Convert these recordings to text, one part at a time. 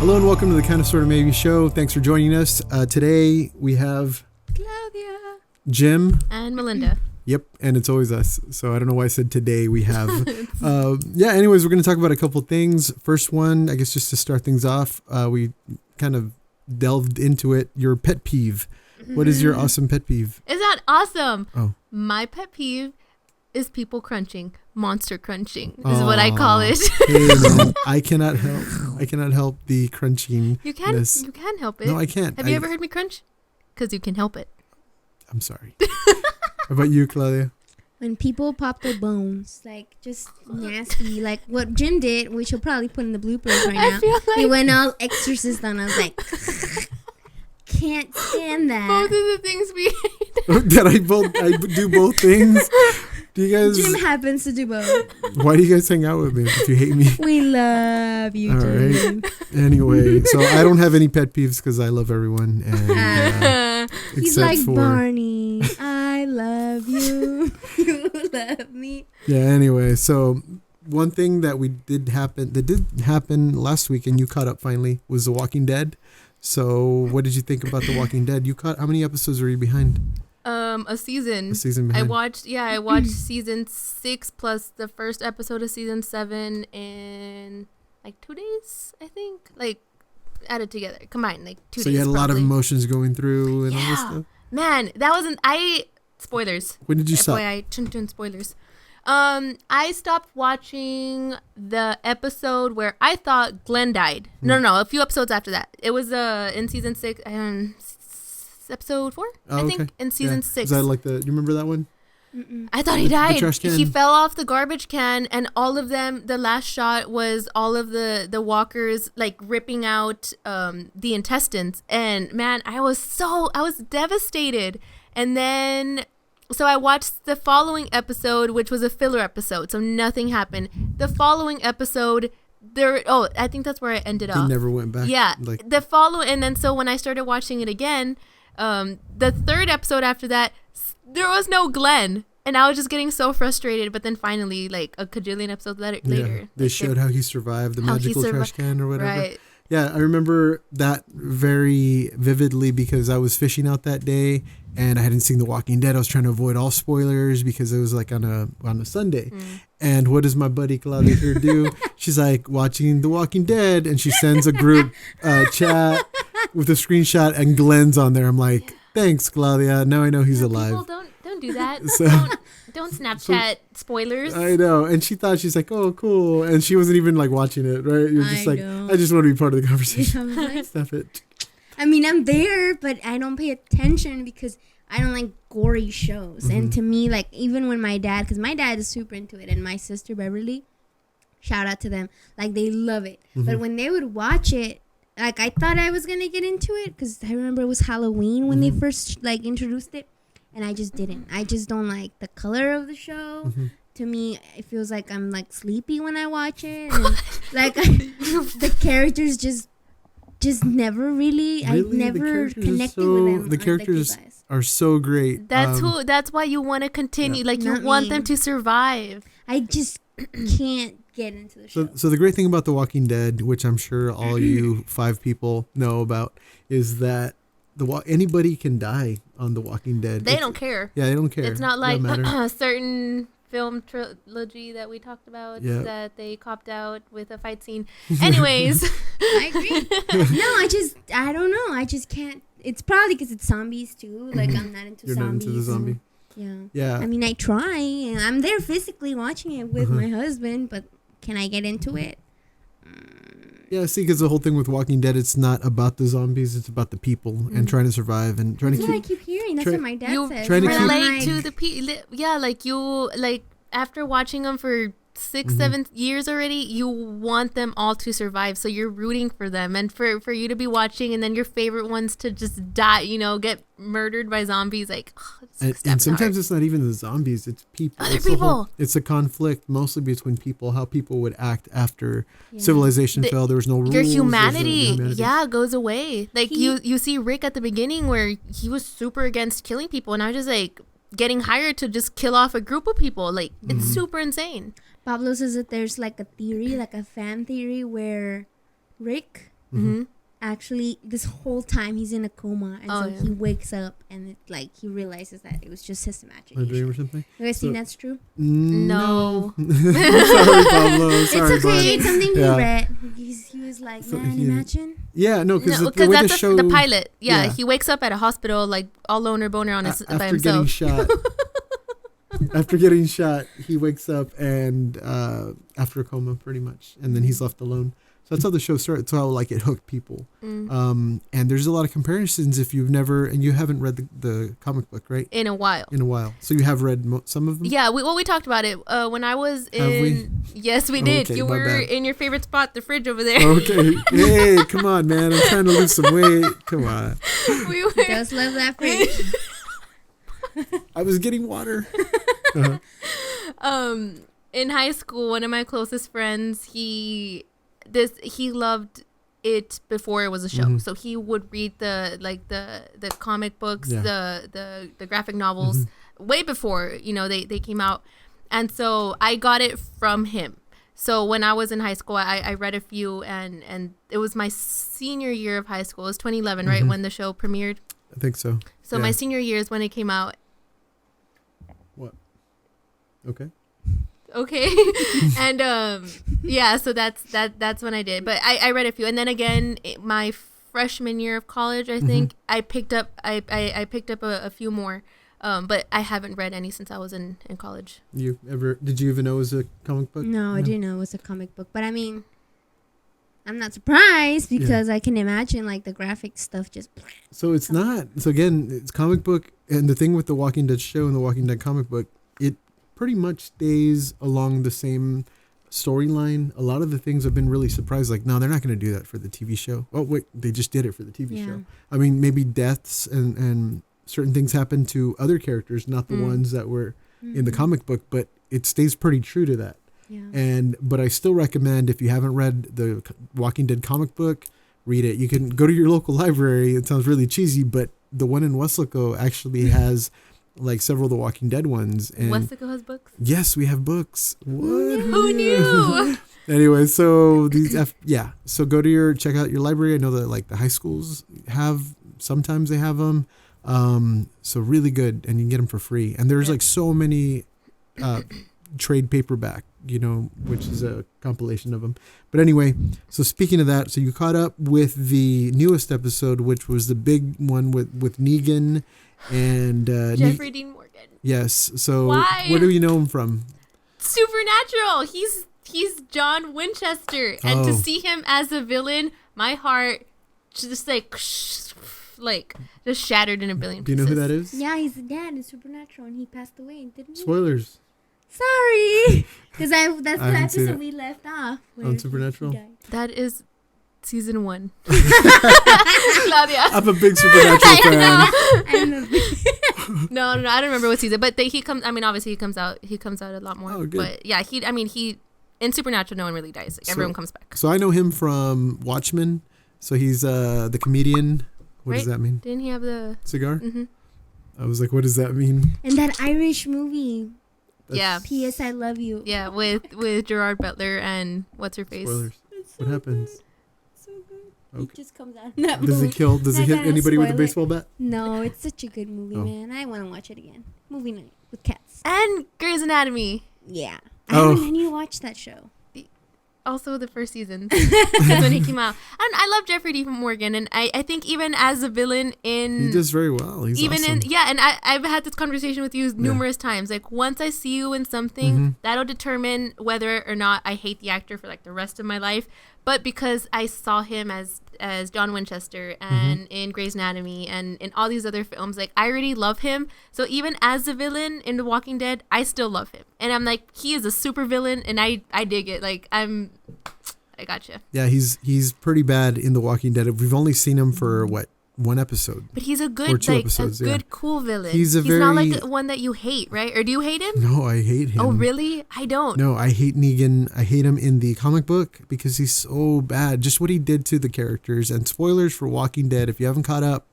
Hello and welcome to the Kind of Sort of Maybe show. Thanks for joining us. Today we have Claudia, Jim, and Melinda. Yep, and it's always us. So I don't know why I said today we have. Anyways, we're going to talk about a couple things. First one, I guess just to start things off, we kind of delved into it. Your pet peeve. What is your awesome pet peeve? Is that awesome? Oh. My pet peeve is people crunching. Monster crunching is what I call it. Hey, man, I cannot help the crunching. You can help it. No, I can't. Have you ever heard me crunch? Because you can help it. I'm sorry. How about you, Claudia? When people pop their bones, like just nasty, like what Jim did, which he'll probably put in the bloopers right now. I feel like he went all exorcist on. I was like, can't stand that. Both of the things we hate. Did I do both things? Do you guys? Jim happens to do both. Why do you guys hang out with me if you hate me? We love you, all Jim. Right. Anyway, so I don't have any pet peeves because I love everyone. And, he's like Barney. I love you. You love me. Yeah. Anyway, so one thing that did happen last week, and you caught up finally, was The Walking Dead. So what did you think about The Walking Dead? How many episodes were you behind? A season. A season behind. I watched season 6 plus the first episode of season 7 in like 2 days, I think. Like added together, combined, like 2 days. So you had a lot of emotions going through and all this Yeah. stuff? Man, that wasn't spoilers. When did you stop? FYI, spoilers. I stopped watching the episode where I thought Glenn died. No, a few episodes after that. It was in season 6, episode 4, I think, in season 6. Is that like you remember that one? Mm-mm. I thought he died. The trash can. He fell off the garbage can, and all of them, the last shot was all of the walkers like ripping out the intestines. And man, I was devastated. And then so I watched the following episode, which was a filler episode, so nothing happened. The following episode, I think that's where I ended up. He never went back. Yeah. And then so when I started watching it again, the third episode after that, there was no Glenn, and I was just getting so frustrated. But then finally, like a cajillion episodes later, they showed how he survived the magical trash can or whatever. Right. Yeah, I remember that very vividly because I was fishing out that day and I hadn't seen The Walking Dead. I was trying to avoid all spoilers because it was like on a Sunday. And what does my buddy Claudia here do? She's like watching The Walking Dead, and she sends a group chat with a screenshot, and Glenn's on there. I'm like, thanks, Claudia. Now I know he's alive. People don't do that. So, don't Snapchat spoilers. I know. And she's like, oh, cool. And she wasn't even like watching it, right? You're just I just want to be part of the conversation. Like, Stop it. I mean, I'm there, but I don't pay attention because I don't like gory shows. Mm-hmm. And to me, like, even when because my dad is super into it, and my sister Beverly, shout out to them, like, they love it. Mm-hmm. But when they would watch it, like, I thought I was going to get into it because I remember it was Halloween when they first, like, introduced it. And I just didn't. I just don't like the color of the show. Mm-hmm. To me, it feels like I'm, like, sleepy when I watch it. And, like, the characters just never really, I never connected with them. The characters are so great. That's why you want to continue. Yeah. Like, you want them to survive. I just can't get into the show. So the great thing about The Walking Dead, which I'm sure all you 5 people know about, is that anybody can die on The Walking Dead. They don't care. Yeah, they don't care. It's not like a certain film trilogy that we talked about that they copped out with a fight scene. Anyways. I agree. No, I don't know. I just can't. It's probably because it's zombies too. Like, I'm not into You're zombies. Not into the zombie. Yeah. I mean, I try, and I'm there physically watching it with my husband, but can I get into it? Yeah, see, because the whole thing with Walking Dead, it's not about the zombies, it's about the people and trying to survive and trying That's to what I keep hearing. That's what my dad says. Trying to relate to the people. Yeah, like after watching them for 6-7 years already, you want them all to survive, so you're rooting for them and for you to be watching, and then your favorite ones to just die, get murdered by zombies. Like, and sometimes it's not even the zombies, it's people. Other people. It's a conflict mostly between people, how people would act after civilization fell. There was no rules. Your humanity goes away. Like, you see Rick at the beginning where he was super against killing people, and I was just like getting hired to just kill off a group of people. Like, it's super insane. Pablo says that there's like a theory, like a fan theory, where Rick actually this whole time he's in a coma, and so yeah. he wakes up and he realizes that it was just his A imagination. dream or something. You guys think that's true? No. Sorry, Pablo. Sorry, It's okay. It's something he Yeah. read. He was like, So man, he- imagine. Yeah, no, because No, the way that's the show the pilot. Yeah, Yeah. he wakes up at a hospital like all loner boner on his by after getting himself. shot. After getting shot, he wakes up and after a coma, pretty much, and then he's left alone. So that's how the show started. That's how like it hooked people. And there's a lot of comparisons if you've never and you haven't read the comic book, right? In a while. In a while, so you have read some of them. Yeah, we talked about it when I was in. Have we? Yes, we did. Okay, You my were bad. in your favorite spot, the fridge over there. Okay. Hey, come on, man. I'm trying to lose some weight. Come on. We were. Does love that fridge. I was getting water. In high school, one of my closest friends, he loved it before it was a show. So he would read the comic books, Yeah. the graphic novels way before, they came out. And so I got it from him. So when I was in high school, I read a few, and it was my senior year of high school. It was 2011, right, when the show premiered. I think so. So Yeah. my senior year is when it came out. What? Okay. Okay. And yeah, so that's when I did. But I read a few, and then again my freshman year of college, I think I picked up a few more. But I haven't read any since I was in college. Did you even know it was a comic book? No, I didn't know it was a comic book. But I mean, I'm not surprised because I can imagine like the graphic stuff just. So it's not. So again, it's comic book, and the thing with the Walking Dead show and the Walking Dead comic book, it pretty much stays along the same storyline. A lot of the things I've been really surprised. Like, no, they're not going to do that for the TV show. Oh wait, they just did it for the TV show. I mean, maybe deaths and certain things happen to other characters, not the ones that were in the comic book, but it stays pretty true to that. Yeah. But I still recommend, if you haven't read the Walking Dead comic book, read it. You can go to your local library. It sounds really cheesy, but the one in Weslaco actually has like several of the Walking Dead ones. And Weslaco has books? yes, we have books. What? Who knew? Anyway, so so check out your library. I know that like the high schools sometimes they have them. So really good, and you can get them for free. And there's like so many trade paperback, which is a compilation of them. But anyway, so speaking of that, so you caught up with the newest episode, which was the big one with Negan and Jeffrey Dean Morgan. Yes. So Why? where do you know him from? Supernatural. He's John Winchester, and to see him as a villain, my heart just just shattered in a billion Do you pieces. know who that is? Yeah, he's the dad in Supernatural, and he passed away, didn't he? Spoilers. Sorry, because that's the haven't seen episode it. we left off where On Supernatural? he died. That is season 1. Claudia. I'm a big Supernatural fan. I know. No, I don't remember what season, but he comes. I mean, obviously he comes out a lot more. Oh, good. But yeah, he in Supernatural, no one really dies. Like, everyone comes back. So I know him from Watchmen. So he's the comedian. What does Right? that mean? Didn't he have the? Cigar? Mm-hmm. I was like, what does that mean? And that Irish movie, Yeah, P.S. I Love You. yeah, with Gerard Butler and what's her face? Spoilers. It's What happens? So good. Okay. It just comes out in that Does movie. he kill? Does he Not hit gonna anybody with a spoil it. baseball bat? No, it's such a good movie, Oh. man. I want to watch it again. Movie night with cats. And Grey's Anatomy. Yeah. Oh. I need to watch that show. Also the first season. That's when he came out. And I love Jeffrey Dean Morgan, and I think even as a villain He does very well. He's even awesome. and I've had this conversation with you numerous times. Like, once I see you in something, that'll determine whether or not I hate the actor for like the rest of my life. But because I saw him as John Winchester and in Grey's Anatomy and in all these other films, like, I already love him. So even as a villain in The Walking Dead, I still love him. And I'm like, he is a super villain, and I dig it. Like, I gotcha. Yeah, he's pretty bad in The Walking Dead. We've only seen him for one episode. But he's a Or good, 2 like, episodes, a good, yeah. cool villain. He's not very- like one that you hate, right? Or do you hate him? No, I hate him. Oh, really? I don't. No, I hate Negan. I hate him in the comic book because he's so bad. Just what he did to the characters. And spoilers for Walking Dead. If you haven't caught up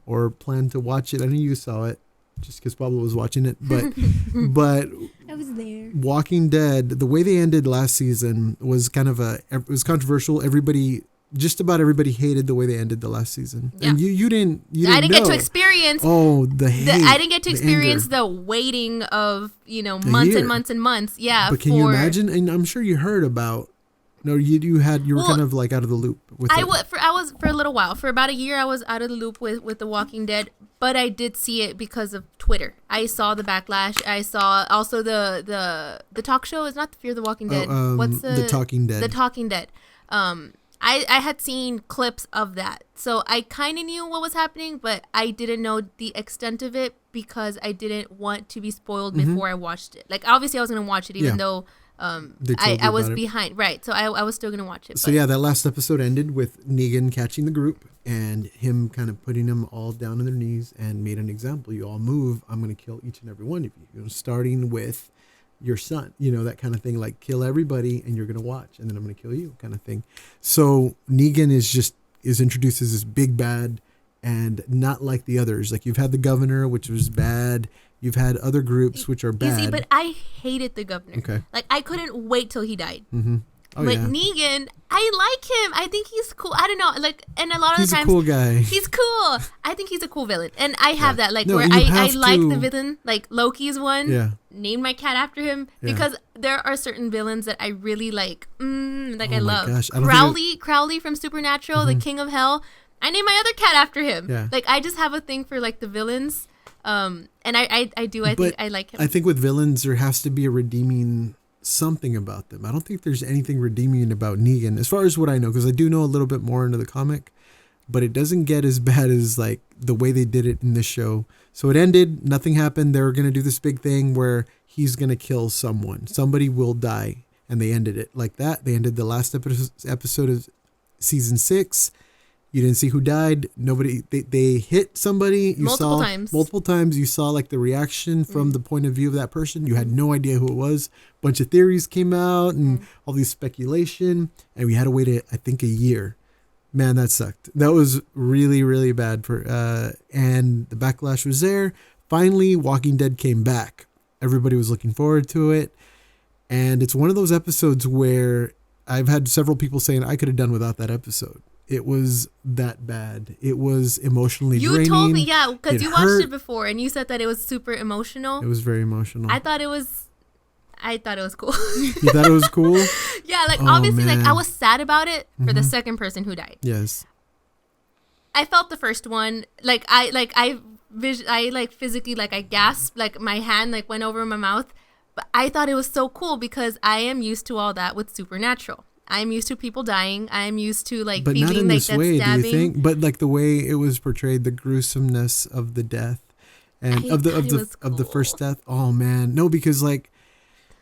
or plan to watch it, I know you saw it just because Pablo was watching it. But I was there. Walking Dead, the way they ended last season was kind of it was controversial. Everybody just about everybody hated the way they ended the last season. Yeah. And you didn't I didn't know. get to experience. The hate. I didn't get to experience anger. the waiting of months year. and months and months. Yeah. But can you imagine? And I'm sure you heard about. No, you were kind of like out of the loop with it. I was for a little while. For about a year, I was out of the loop with The Walking Dead, but I did see it because of Twitter. I saw the backlash. I saw also the talk show. It's not Fear the Walking Dead. What's The Talking Dead? The Talking Dead. I had seen clips of that, so I kind of knew what was happening, but I didn't know the extent of it because I didn't want to be spoiled before I watched it. Like, obviously, I was gonna watch it, even though. I was behind, right? So I was still gonna watch it. So yeah, that last episode ended with Negan catching the group and him kind of putting them all down on their knees and made an example. You all move, I'm gonna kill each and every one of you. Starting with your son, that kind of thing. Like, kill everybody and you're gonna watch, and then I'm gonna kill you, kind of thing. So Negan is introduced as this big bad, and not like the others. Like, you've had the governor, which was bad. You've had other groups which are bad. You see, but I hated the governor. Okay. Like, I couldn't wait till he died. Mm-hmm. Oh, but yeah. Negan, I like him. I think he's cool. I don't know. Like, and a lot of the times, he's a cool guy. He's cool. I think he's a cool villain, and I have that. Like, No, where you I have like to- the villain. Like, Loki's one. Yeah. Named my cat after him because there are certain villains that I really like. I Oh my love. gosh, I don't Crowley from Supernatural, the King of Hell. I named my other cat after him. Yeah. Like, I just have a thing for like the villains. And I think I like him. I think with villains, there has to be a redeeming something about them. I don't think there's anything redeeming about Negan, as far as what I know, because I do know a little bit more into the comic, but it doesn't get as bad as like the way they did it in this show. So it ended, nothing happened. They were going to do this big thing where he's going to kill someone. Somebody will die. And they ended it like that. They ended the last episode of season 6. You didn't see who died. Nobody. They hit somebody. Multiple times. Multiple times. You saw like the reaction from the point of view of that person. You had no idea who it was. A bunch of theories came out and all these speculation. And we had to wait, I think, a year. Man, that sucked. That was really, really bad and the backlash was there. Finally, Walking Dead came back. Everybody was looking forward to it. And it's one of those episodes where I've had several people saying I could have done without that episode. It was that bad. It was emotionally draining. You told me, yeah, because you watched hurt. it before and you said that it was super emotional. It was very emotional. I thought it was cool. You thought it was cool? Yeah, like Oh, obviously, like man. I was sad about it for the second person who died. Yes. I felt the first one, I physically, like I gasped, like my hand like went over my mouth. But I thought it was so cool because I am used to all that with Supernatural. I'm used to people dying. I'm used to like But feeling not in like this that way, stabbing. do you think? But like the way it was portrayed, the gruesomeness of the death and I of the thought it was of the cool. first death. Oh man. No, because like,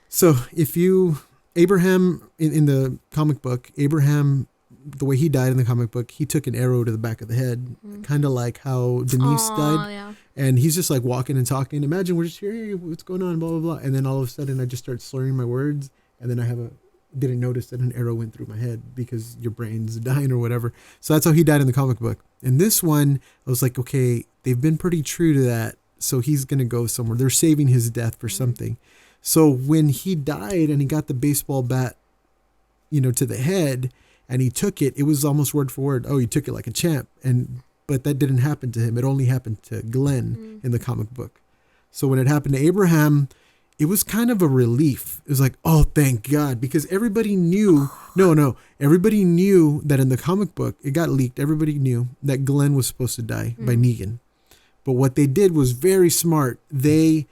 so if you, Abraham in the comic book, Abraham, the way he died in the comic book, he took an arrow to the back of the head, kind of like how Denise died. Yeah. And he's just like walking and talking. Imagine we're just here, hey, what's going on, blah, blah, blah. And then all of a sudden I just start slurring my words. And then I didn't notice that an arrow went through my head because your brain's dying or whatever. So that's how he died in the comic book. In this one, I was like, okay, they've been pretty true to that. So he's going to go somewhere. They're saving his death for something. So when he died and he got the baseball bat, to the head and he took it, it was almost word for word. Oh, he took it like a champ. But that didn't happen to him. It only happened to Glenn in the comic book. So when it happened to Abraham, it was kind of a relief. It was like, oh, thank God. Because everybody knew, everybody knew that in the comic book, it got leaked. Everybody knew that Glenn was supposed to die by Negan. But what they did was very smart. They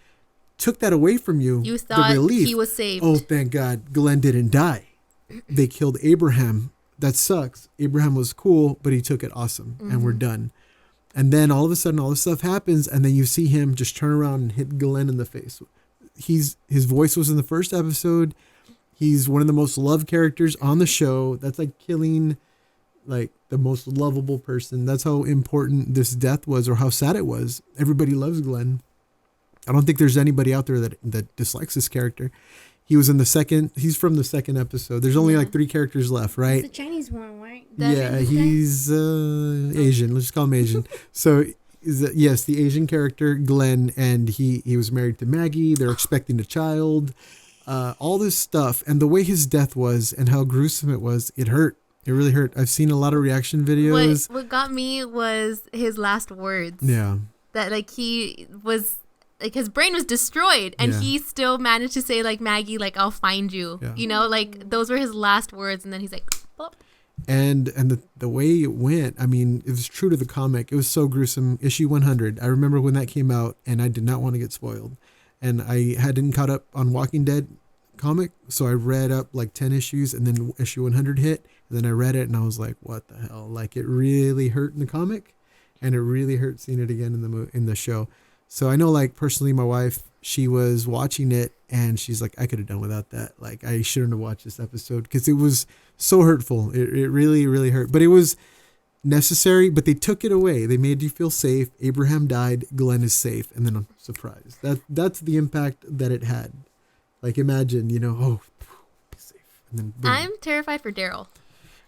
took that away from you. You thought the relief. he was saved. Oh, thank God. Glenn didn't die. They killed Abraham. That sucks. Abraham was cool, but he took it awesome. And we're done. And then all of a sudden, all this stuff happens. And then you see him just turn around and hit Glenn in the face. His voice was in the first episode. He's one of the most loved characters on the show. That's like killing like the most lovable person. That's how important this death was or how sad it was. Everybody loves Glenn. I don't think there's anybody out there that dislikes this character. He's from the second episode. There's only like 3 characters left, right? It's the Chinese one, right? Yeah, he's Asian. Let's just call him Asian. So, yes, the Asian character, Glenn, and he was married to Maggie. They're expecting a child. All this stuff. And the way his death was and how gruesome it was, it hurt. It really hurt. I've seen a lot of reaction videos. What got me was his last words. Yeah. That like he was like his brain was destroyed, and he still managed to say like, Maggie, like I'll find you. Yeah. You know, like those were his last words, and then he's like, plop. And the way it went, I mean, it was true to the comic. It was so gruesome. Issue 100. I remember when that came out, and I did not want to get spoiled, and I hadn't caught up on Walking Dead comic, so I read up like 10 issues, and then issue 100 hit, and then I read it, and I was like, what the hell? Like, it really hurt in the comic, and it really hurt seeing it again in the show. So I know, like, personally, my wife, she was watching it, and she's like, I could have done without that. Like, I shouldn't have watched this episode because it was so hurtful. It really, really hurt. But it was necessary, but they took it away. They made you feel safe. Abraham died. Glenn is safe. And then I'm surprised. That's the impact that it had. Like, imagine, safe. And then boom. I'm terrified for Daryl.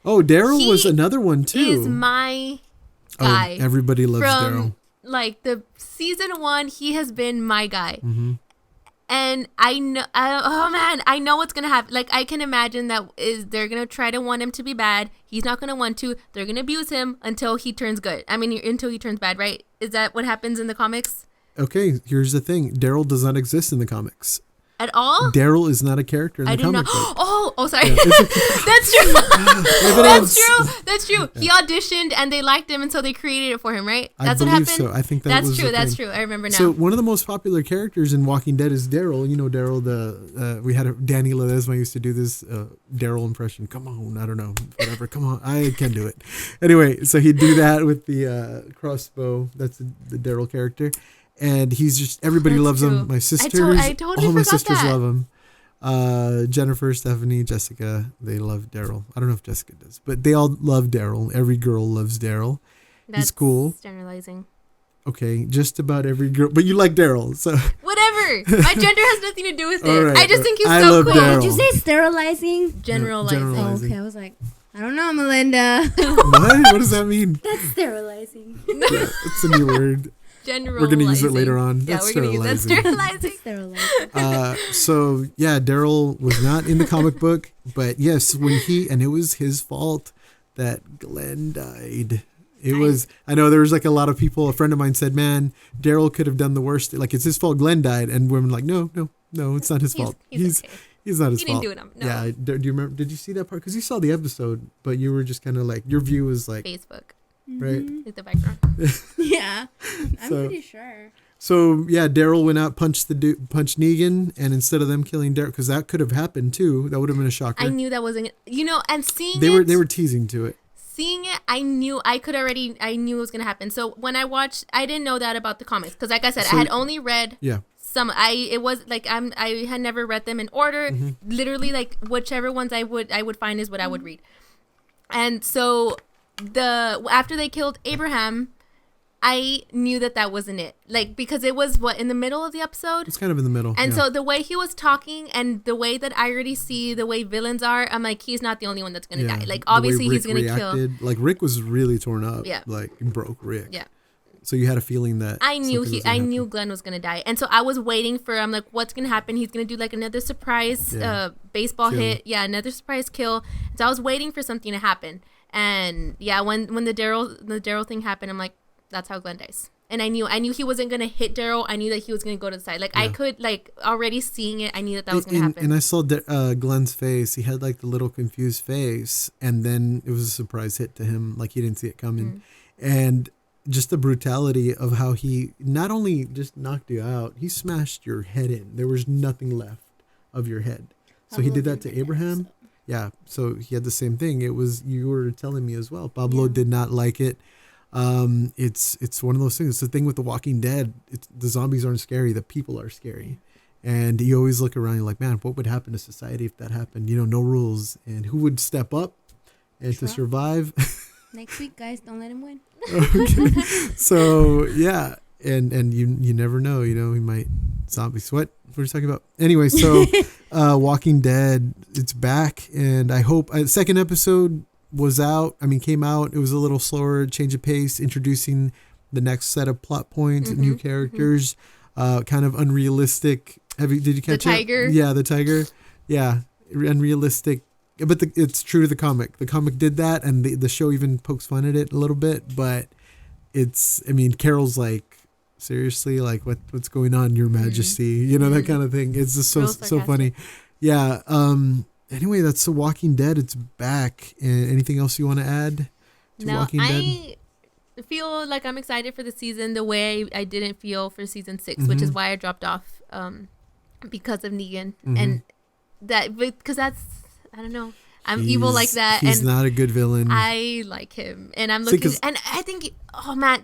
Oh, Daryl was another one, too. He is my guy. Oh, everybody loves Daryl. Like, the season 1, he has been my guy. Mm-hmm. And I know, I know what's going to happen. Like, I can imagine that they're going to try to want him to be bad. He's not going to want to. They're going to abuse him until he turns good. I mean, until he turns bad, right? Is that what happens in the comics? Okay, here's the thing. Daryl does not exist in the comics. At all? Daryl is not a character in the comic book. Oh, sorry. Yeah, that's true. That's true. He auditioned and they liked him, and so they created it for him, right? That's what happened. So I think that's true. That's true. I remember now. So one of the most popular characters in Walking Dead is Daryl. You know, Daryl. We had Danny Ledesma used to do this Daryl impression. Come on, I don't know, whatever. Come on, I can do it. Anyway, so he'd do that with the crossbow. That's the Daryl character. And he's just, everybody loves him. My sisters, I totally all my sisters that. love him. Jennifer, Stephanie, Jessica, they love Daryl. I don't know if Jessica does, but they all love Daryl. Every girl loves Daryl. He's cool. Generalizing. Okay, just about every girl, but you like Daryl, so. Whatever. My gender has nothing to do with it. Right, I just think he's I so love cool. Daryl. Did you say sterilizing? Generalizing. Generalizing. Okay, I was like, I don't know, Melinda. What does that mean? That's sterilizing. Yeah, it's a new word. Generalizing. We're going to use it later on. Yeah, That's we're going to use that. Sterilizing. So, yeah, Daryl was not in the comic book, but yes, and it was his fault that Glenn died. I know there was like a lot of people, a friend of mine said, man, Daryl could have done the worst. Like, it's his fault Glenn died. And women like, no, it's not his fault. He's okay. He's not his fault. He didn't do it. No. Yeah. Do you remember? Did you see that part? Because you saw the episode, but you were just kind of like, your view was like. Facebook. Right? Like the background. Yeah. I'm pretty sure. So, yeah, Daryl went out, punched Negan, and instead of them killing Daryl, because that could have happened too. That would have been a shocker. I knew that wasn't, and seeing they were teasing to it. Seeing it, I knew it was going to happen. So when I watched, I didn't know that about the comics. Because like I said, I had only read some. It was like, I had never read them in order. Mm-hmm. Literally, like, whichever ones I would find is what I would read. And so after they killed Abraham, I knew that wasn't it. Like, because it was in the middle of the episode? It's kind of in the middle. And so the way he was talking and the way that I already see the way villains are, I'm like, he's not the only one that's going to die. Like, obviously he's going to kill. Like, Rick was really torn up. Yeah. Like, broke Rick. Yeah. So you had a feeling that I knew Glenn was going to die. And so I was waiting I'm like, what's going to happen? He's going to do like another surprise baseball hit. Yeah, another surprise kill. So I was waiting for something to happen. And yeah, when the Daryl thing happened, I'm like, that's how Glenn dies. And I knew he wasn't going to hit Daryl. I knew that he was going to go to the side. Like, I could, like, already seeing it, I knew that was going to happen. And I saw Glenn's face. He had, like, the little confused face. And then it was a surprise hit to him. Like, he didn't see it coming. And just the brutality of how he not only just knocked you out, he smashed your head in. There was nothing left of your head. So he did that to Abraham. Yeah. So he had the same thing. It was, you were telling me as well. Pablo did not like it. It's one of those things. It's the thing with The Walking Dead. The zombies aren't scary. The people are scary. And you always look around, you're like, man, what would happen to society if that happened? No rules. And who would step up and to survive? Next week, guys, don't let him win. Okay. So, yeah. And you never know, he might zombies. What are you talking about? Anyway, so Walking Dead, it's back. And I hope second episode came out. It was a little slower, change of pace, introducing the next set of plot points, new characters, kind of unrealistic. Did you catch the tiger? Yeah, the tiger. Yeah, unrealistic Yeah, but it's true to the comic. The comic did that, and the show even pokes fun at it a little bit. But Carol's like, seriously, like what's going on, Your Majesty? You know, that kind of thing. It's just so funny. Yeah. Anyway, that's The Walking Dead. It's back. And anything else you want to add to Walking Dead? I feel like I'm excited for the season the way I didn't feel for season 6, which is why I dropped off because of Negan. And because that's, I don't know. I'm evil like that. He's and not a good villain. I like him. And I'm looking, and I think, oh man,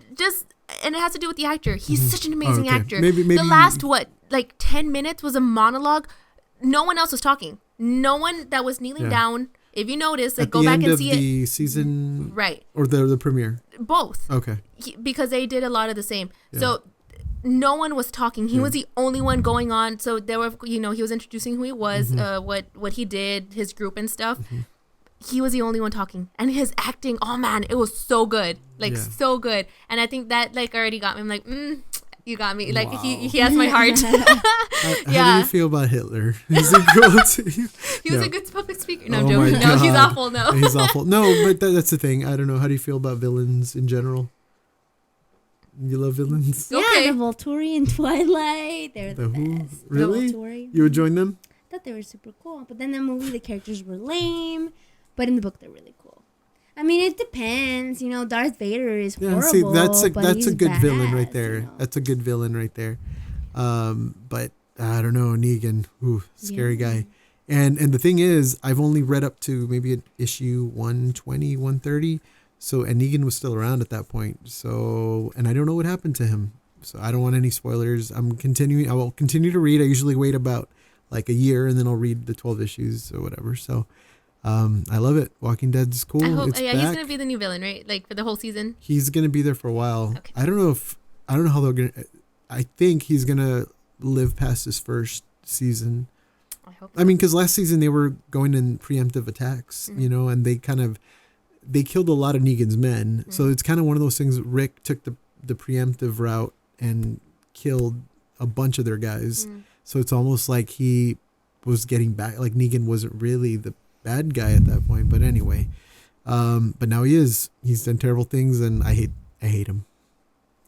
and it has to do with the actor. He's such an amazing actor. Maybe the last, 10 minutes was a monologue. No one else was talking. No one that was kneeling down. If you notice, go back and see it. The season, right? Or the premiere? Both. Okay. Because they did a lot of the same. Yeah. So no one was talking. He was the only one going on. So there were, he was introducing who he was, what he did, his group and stuff. He was the only one talking, and his acting. Oh man, it was so good, so good. And I think that already got me. I'm like, you got me. Like he has my heart. How do you feel about Hitler? Is he cool to you? He was a good public speaker. No, I'm joking. No, he's awful. No, he's awful. No, but that's the thing. I don't know. How do you feel about villains in general? You love villains? Yeah, the Volturi and Twilight. They're the best. Really? The Volturi. You would join them? I thought they were super cool. But then the movie, the characters were lame. But in the book, they're really cool. I mean, it depends. Darth Vader is horrible. See, that's a good bad, villain right there. That's a good villain right there. But I don't know, Negan, scary guy. And the thing is, I've only read up to maybe an issue 120, 130. So, and Negan was still around at that point. So, and I don't know what happened to him. So I don't want any spoilers. I will continue to read. I usually wait about a year and then I'll read the 12 issues or whatever. So, I love it. Walking Dead's cool. I hope, it's he's back. gonna be the new villain, right? For the whole season. He's gonna be there for a while. Okay. I don't know how they're gonna. I think he's gonna live past his first season. I hope. I mean, because last season they were going in preemptive attacks, and they killed a lot of Negan's men. So it's kind of one of those things. Rick took the preemptive route and killed a bunch of their guys. So it's almost like he was getting back. Like Negan wasn't really the bad guy at that point. But anyway, but now he is. He's done terrible things, and I hate him.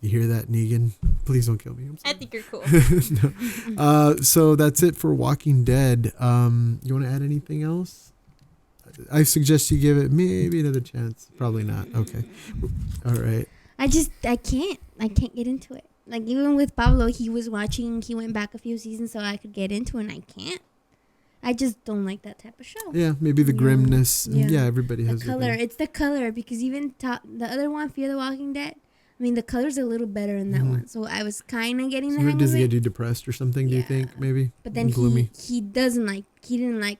You hear that, Negan? Please don't kill me. I think you're cool. No. So that's it for Walking Dead. You want to add anything else? I suggest you give it maybe another chance. Probably not. Okay. All right. I can't get into it. Even with Pablo, he went back a few seasons so I could get into it, and I can't. I just don't like that type of show. Yeah, maybe the grimness. Yeah, everybody has the color. It's the color, because even the other one, Fear the Walking Dead, the color's a little better in that one. So I was kind of getting the hang of it. Does it get you depressed or something, do you think, maybe? But then he didn't like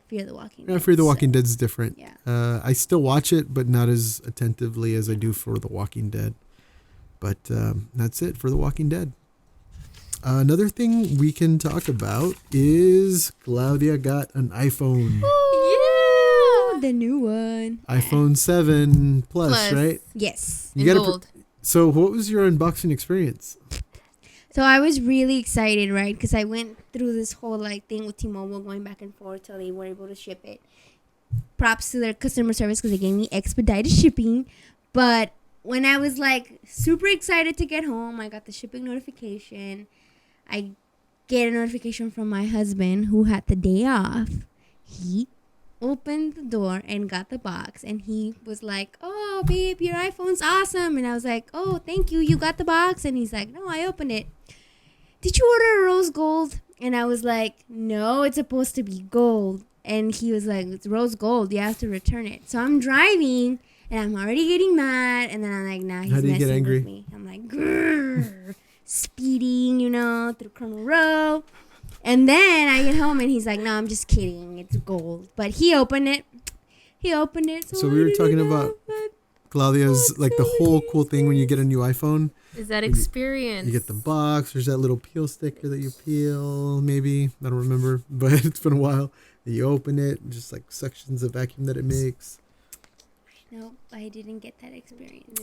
Fear the Walking Dead. Yeah, Fear the Walking Dead's different. Yeah. I still watch it, but not as attentively as I do for The Walking Dead. But that's it for The Walking Dead. Another thing we can talk about is Claudia got an iPhone. Ooh, the new one. iPhone 7 Plus, right? Yes. You got So what was your unboxing experience? So I was really excited, right? Because I went through this whole thing with T-Mobile, going back and forth till they were able to ship it. Props to their customer service because they gave me expedited shipping. But when I was super excited to get home, I got the shipping notification. I get a notification from my husband who had the day off. He opened the door and got the box, and he was like, "Oh babe, your iPhone's awesome." And I was like, "Oh, thank you, you got the box." And he's like, "No, I opened it. Did you order a rose gold?" And I was like, "No, it's supposed to be gold." And he was like, "It's rose gold, you have to return it." So I'm driving and I'm already getting mad, and then I'm like, "Nah, he's messing with me." I'm like, grrr, speeding, through Colonel Row. And then I get home and he's like, "No, I'm just kidding. It's gold." But he opened it. So we were talking about Claudia's, the whole cool thing when you get a new iPhone. Is that experience. You get the box. There's that little peel sticker that you peel, maybe. I don't remember, but it's been a while. You open it, just suctions the vacuum that it makes. Nope, I didn't get that experience.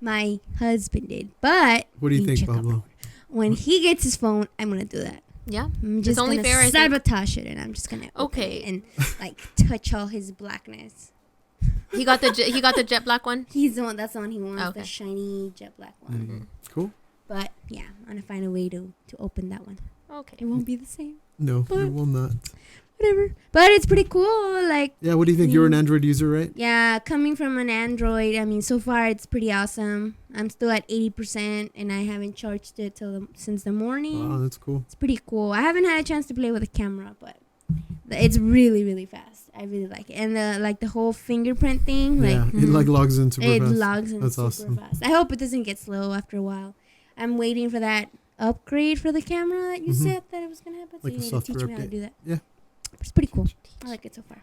My husband did. But what do you think, Pablo? When he gets his phone, I'm going to do that. Yeah. I'm just only gonna fair, I think. sabotage it, and I'm just gonna open Okay. it and like touch all his blackness. He got the jet black one. He's the one. That's the one he wants. Okay. The shiny jet black one. Cool. But yeah, I'm gonna find a way to open that one. Okay. It won't be the same. No, But- it will not. Whatever. But it's pretty cool. Like, Yeah, what do you think? You're an Android user, right? yeah, coming from an Android, I mean, so far it's pretty awesome. I'm still at 80%, and I haven't charged it since the morning. Wow, that's cool. It's pretty cool. I haven't had a chance to play with a camera, but it's really, really fast. I really like it. And the whole fingerprint thing, Yeah, like it like logs in super it fast. logs in That's super awesome. fast. I hope it doesn't get slow after a while. I'm waiting for that upgrade for the camera that you said that it was gonna happen. Like so the you need to teach software me how to update. do that. Yeah. It's pretty cool. I like it so far.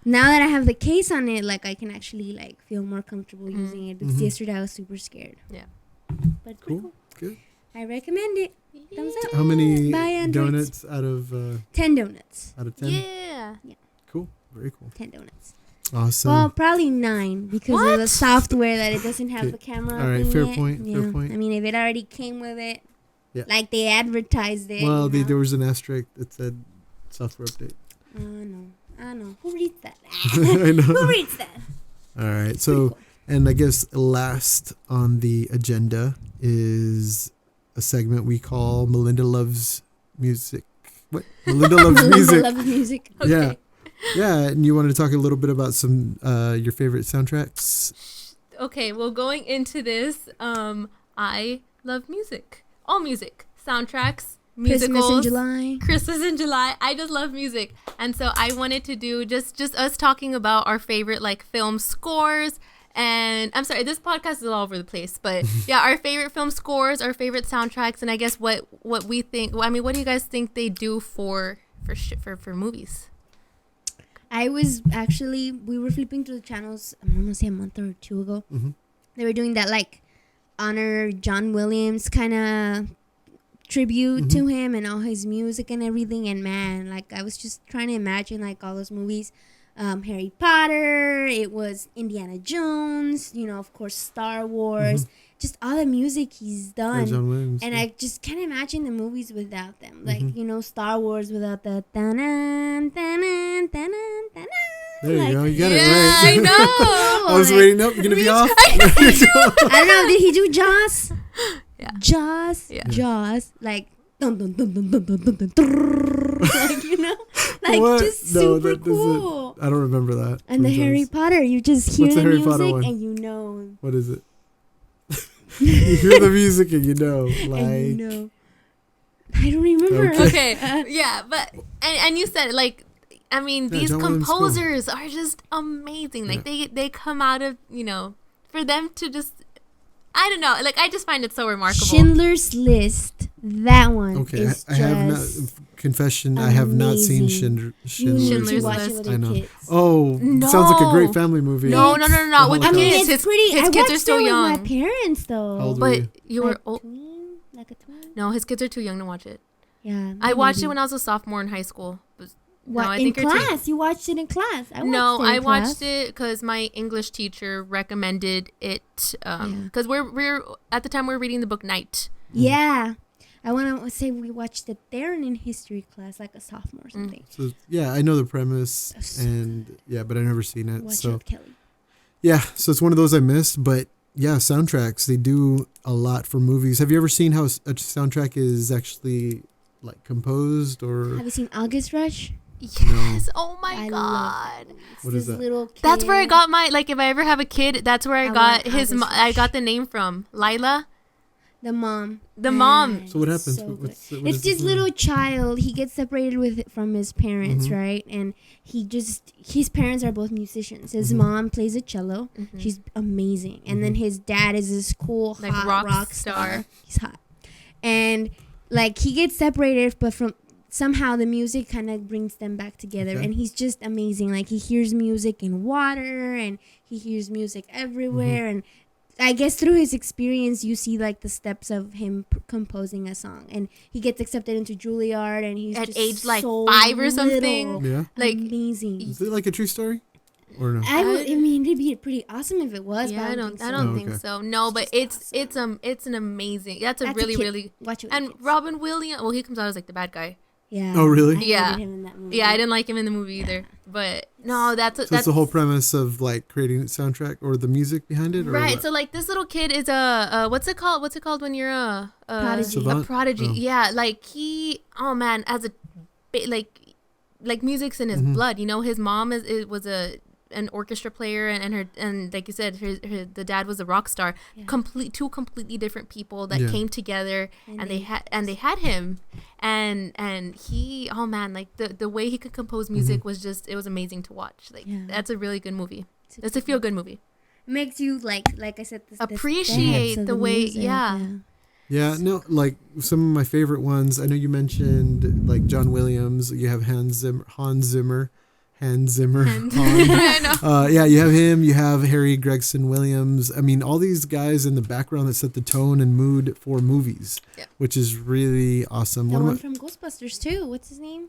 Now that I have the case on it, like I can actually like feel more comfortable using it. Because yesterday I was super scared. Yeah. But it's pretty Cool. cool. Good. I recommend it. Thumbs up. How many Buy Androids. donuts out of 10 donuts. 10? Yeah. Cool. Very cool. 10 donuts. Awesome. Well, probably 9 because of the What? software that it doesn't have Okay. the camera. All right, thing fair yet. point, fair point. I mean, if it already came with it, Yeah. like they advertised it. Well, you know? there was an asterisk that said software update. I know. Who reads that? I know. Who reads that? All right. Pretty So, cool. and I guess last on the agenda is a segment we call Melinda Loves Music. What? Melinda Loves Melinda Music. loves music. Yeah. Okay. Yeah. And you wanted to talk a little bit about some your favorite soundtracks? Okay, well, going into this, I love music. All music. Soundtracks, musicals. Christmas in July. Christmas in July. I just love music. And so I wanted to do just us talking about our favorite like film scores. And I'm sorry, this podcast is all over the place, but yeah, our favorite film scores, our favorite soundtracks, and I guess what we think. I mean, what do you guys think they do for movies? I was actually, we were flipping through the channels, I'm going to say a month or 2 ago. Mm-hmm. They were doing that like honor John Williams kind of tribute to him and all his music and everything. And man, like I was just trying to imagine like all those movies. Harry Potter, it was Indiana Jones, you know, of course, Star Wars, just all the music he's done. John Williams. And yeah. I just can't imagine the movies without them. Like, you know, Star Wars without the dun-dun, dun-dun, dun-dun, dun-dun. There you like, go. You got Yeah, it right. I know. I was like, waiting up. You're going to be off. I don't know. Did he do Jaws? Yeah. Jaws? Yeah. Jaws. Like, dun, dun, dun, dun, dun, dun, dun, dun, trrrr. Like, you know? Like, What? just No, super that doesn't- cool. I don't remember that. And the from Harry Jaws. Potter, you just hear What's the the Harry Potter music one? and you know. What is it? You hear the music and you know. Like, And you know. I don't remember. Okay. Okay, yeah, but and you said like, I mean, Yeah, these John Williams' cool. composers are just amazing. Like they come out of, you know, for them to just, I don't know, like I just find it so remarkable. Schindler's List. That one. okay, is I have just not. Confession, I have not seen amazing. Schindler's You need Schindler's to watch it List. with I your know. kids. Oh, No. sounds like a great family movie. No, It's- with I the mean, kids. it's pretty. His I kids watched are still it with young. my parents though. How old were But you? you were Like old. twin, like a twin. No, his kids are too young to watch it. Yeah. I watched it maybe. when I was a sophomore in high school. What, no, I in think you're too- class? You watched it in class. I No, watched it in I watched class. it because my English teacher recommended it. Because we're at the time we were reading the book Night. Yeah. I want to say we watched it there and in history class, like a sophomore or something. So yeah, I know the premise, Yes. and yeah, but I've never seen it. Watch it So with Kelly. yeah, so it's one of those I missed. But yeah, soundtracks, they do a lot for movies. Have you ever seen how a soundtrack is actually like composed or? Have you seen August Rush? Yes. Oh my I god. love it. It's What is this that? little kid. That's where I got my, like, if I ever have a kid, that's where I got want his August I Rush. got the name from. Lila. the mom. The mom. Man, So what happens? so What- good. what's- what It's is this movie? little child. He gets separated from his parents, right? And his parents are both musicians. His mom plays the cello. She's amazing. And then his dad is this cool, Like hot rock star. star. He's hot. And like he gets separated, but from somehow the music kind of brings them back together. Okay. And he's just amazing. Like he hears music in water and he hears music everywhere. And I guess through his experience, you see like the steps of him composing a song, and he gets accepted into Juilliard, and he's At just age, like, so 5 or something. little. Yeah. Like, Amazing. Is it like a true story? or no? I mean, it'd be pretty awesome if it was. Yeah, but I don't Oh, think okay. so. No, but It's it's an amazing. That's a That's really kid. really. Watch it. And with kids. Robin Williams, well, he comes out as like the bad guy. Yeah. Oh, really? I Yeah. hated him in that movie. Yeah, I didn't like him in the movie either. But no, that's So it's the whole premise of like creating a soundtrack or the music behind it, or right. what? So like this little kid is a what's it called? What's it called when you're a Prodigy. A Savant? prodigy. Oh. Yeah, like he. Oh man, as a like music's in his Mm-hmm. blood. You know, his mom was an orchestra player, and like you said, the dad was a rock star. Yeah. Two completely different people that Yeah. came together, And and they- they had him, and he, oh man, like the way he could compose music Mm-hmm. was just, it was amazing to watch. Like Yeah. that's a really good movie. It's a feel good movie. Makes you like I said, the Appreciate depths of the way- music, yeah. Yeah, no, like some of my favorite ones. I know you mentioned like John Williams. You have Hans Zimmer. I know. Yeah, you have him. You have Harry Gregson Williams. I mean, all these guys in the background that set the tone and mood for movies, Yeah. which is really awesome. The One one of my, from Ghostbusters too. What's his name?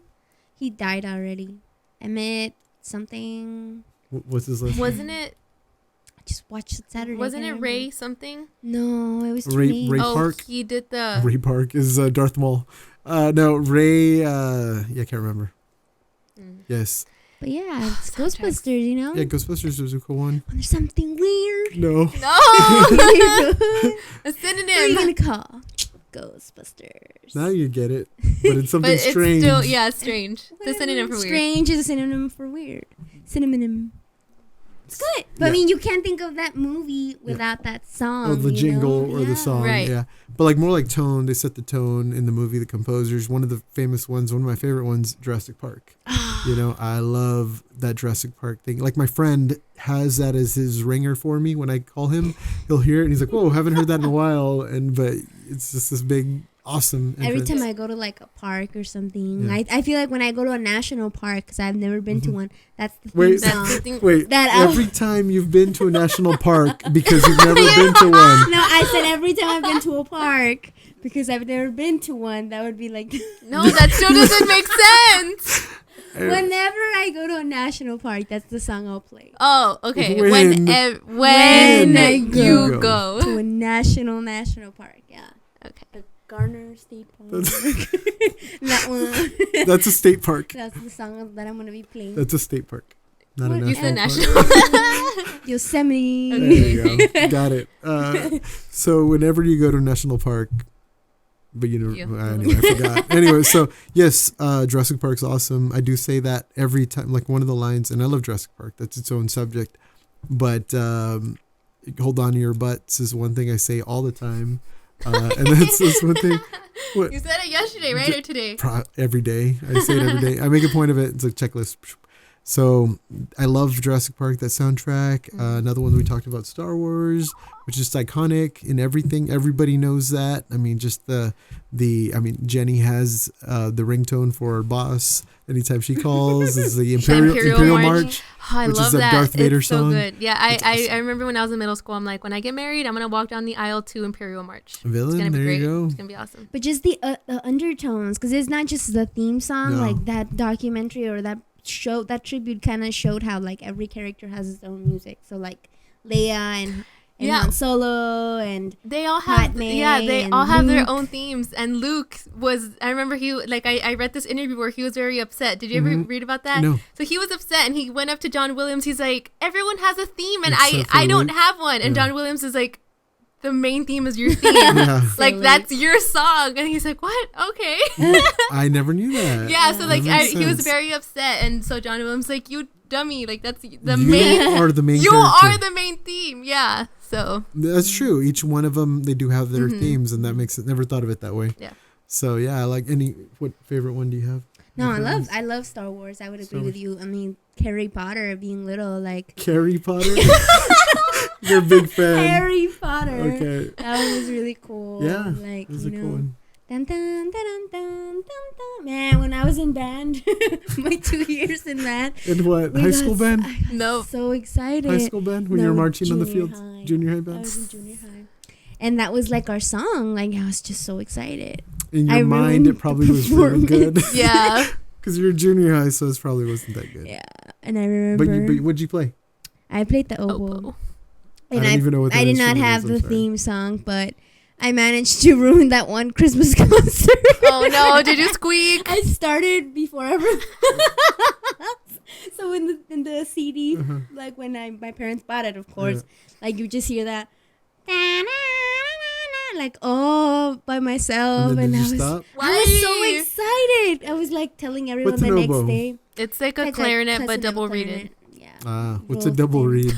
He died already. Emmett something. what's his last name? Wasn't it? I just watched it Saturday. Wasn't I it can't Ray remember. something? No, it was Ray Ray. Park? He did the. Ray Park is Darth Maul. No, Ray. Yeah, I can't remember. Mm. Yes. But yeah, it's Soundtracks. Ghostbusters. You know. Yeah, Ghostbusters was a cool one. When there's something weird. No. No, What a are you synonym. gonna call Ghostbusters? Now you get it. But it's something But it's strange. still, yeah, strange. The synonym for weird. Strange is a synonym for weird. Synonym. It's good. But Yeah. I mean, you can't think of that movie without that song. Or the you jingle know? or Yeah. the song. Right. Yeah. But like more like tone. They set the tone in the movie, the composers. One of the famous ones, one of my favorite ones, Jurassic Park. You know, I love that Jurassic Park thing. Like my friend has that as his ringer for me. When I call him, he'll hear it and he's like, whoa, haven't heard that in a while. But it's just this big, awesome Every entrance. time I go to like a park or something, Yeah. I feel like when I go to a national park, because I've never been to one, that's the theme Wait. song. That's the thing. Wait, That every time you've been to a national park because you've never been to one. No, I said every time I've been to a park because I've never been to one. That would be like No, that still doesn't make sense. whenever I go to a national park, that's the song I'll play. Oh, okay. When When I you go. go. To a national park, yeah. Okay. The Garner State Park. That one. That's a state park. That's the song that I'm gonna be playing. That's a state park. Not a What? You said national park. national. Yosemite. Okay. There you go. Got it. So whenever you go to a national park, but you know, Yeah. anyway, I forgot. Anyway, so yes, Jurassic Park's awesome. I do say that every time, like one of the lines, and I love Jurassic Park. That's its own subject. But hold on to your butts is one thing I say all the time. And that's one thing. What? You said it yesterday, right? Or today? Every day. I say it every day. I make a point of it. It's a checklist. So I love Jurassic Park, that soundtrack. Another one we talked about, Star Wars, which is iconic in everything. Everybody knows that. I mean, just I mean, Jenny has the ringtone for her boss. Anytime she calls, is the Imperial March. Oh, I which is love that that. Darth Vader it's so song. good. Yeah, It's awesome. I remember when I was in middle school, I'm like, when I get married, I'm going to walk down the aisle to Imperial March. Villain, It's going to be there great. you go. It's going to be awesome. But just the undertones, because it's not just the theme song. No. Like that documentary or that show, that tribute kind of showed how like every character has its own music. So like Leia and Yeah. Han Solo and They all have, Padme they and all have their Luke. own themes. And Luke was, I remember I read this interview where he was very upset. Did you ever read about that? No. So he was upset and he went up to John Williams. He's like, everyone has a theme and Except for I don't Luke. have one. And Yeah. John Williams is like, the main theme is your theme. Yeah, Like Silly. that's your song. And he's like, what? Okay. I never knew that. Yeah, so like That makes he was sense. very upset, and so John Williams like, you dummy, like that's the You main. are the main You character. are the main theme. Yeah. So That's true. Each one of them, they do have their themes, and that makes it. Never thought of it that way. Yeah. So yeah, like what favorite one do you have? no, Your favorites? I love Star Wars. I would Star agree with Wars. you. I mean, Harry Potter being little, like Harry Potter. You're a big fan. Harry Potter. Okay. That one was really cool. Yeah, like It was you a know. cool one. Dun, dun, dun, dun, dun, dun, dun. Man, when I was in band, my 2 years in band, And what we high got school s- band? I got No. so excited. High school band when you No, were marching on the junior fields. high. Junior high I band. was in junior high, and that was like our song. Like I was just so excited. In I your mind, ruined it probably the was really good performance. yeah, because you're junior high, so it probably wasn't that good. Yeah, and I remember. But what'd you play? I played the oboe. Oboe. And I don't even know what that I did not instrument have is, I'm the sorry. theme song, but I managed to ruin that one Christmas concert. Oh no! Did you squeak? I started before everyone. So in the CD, like when my parents bought it, of course, like you just hear that, like all by myself, And then and did I you was stop? so excited. I was like telling everyone What's the an next oboe? day. It's like a Like clarinet, but cousin of a double clarinet. reeded. Yeah. What's a Real double thin. reed?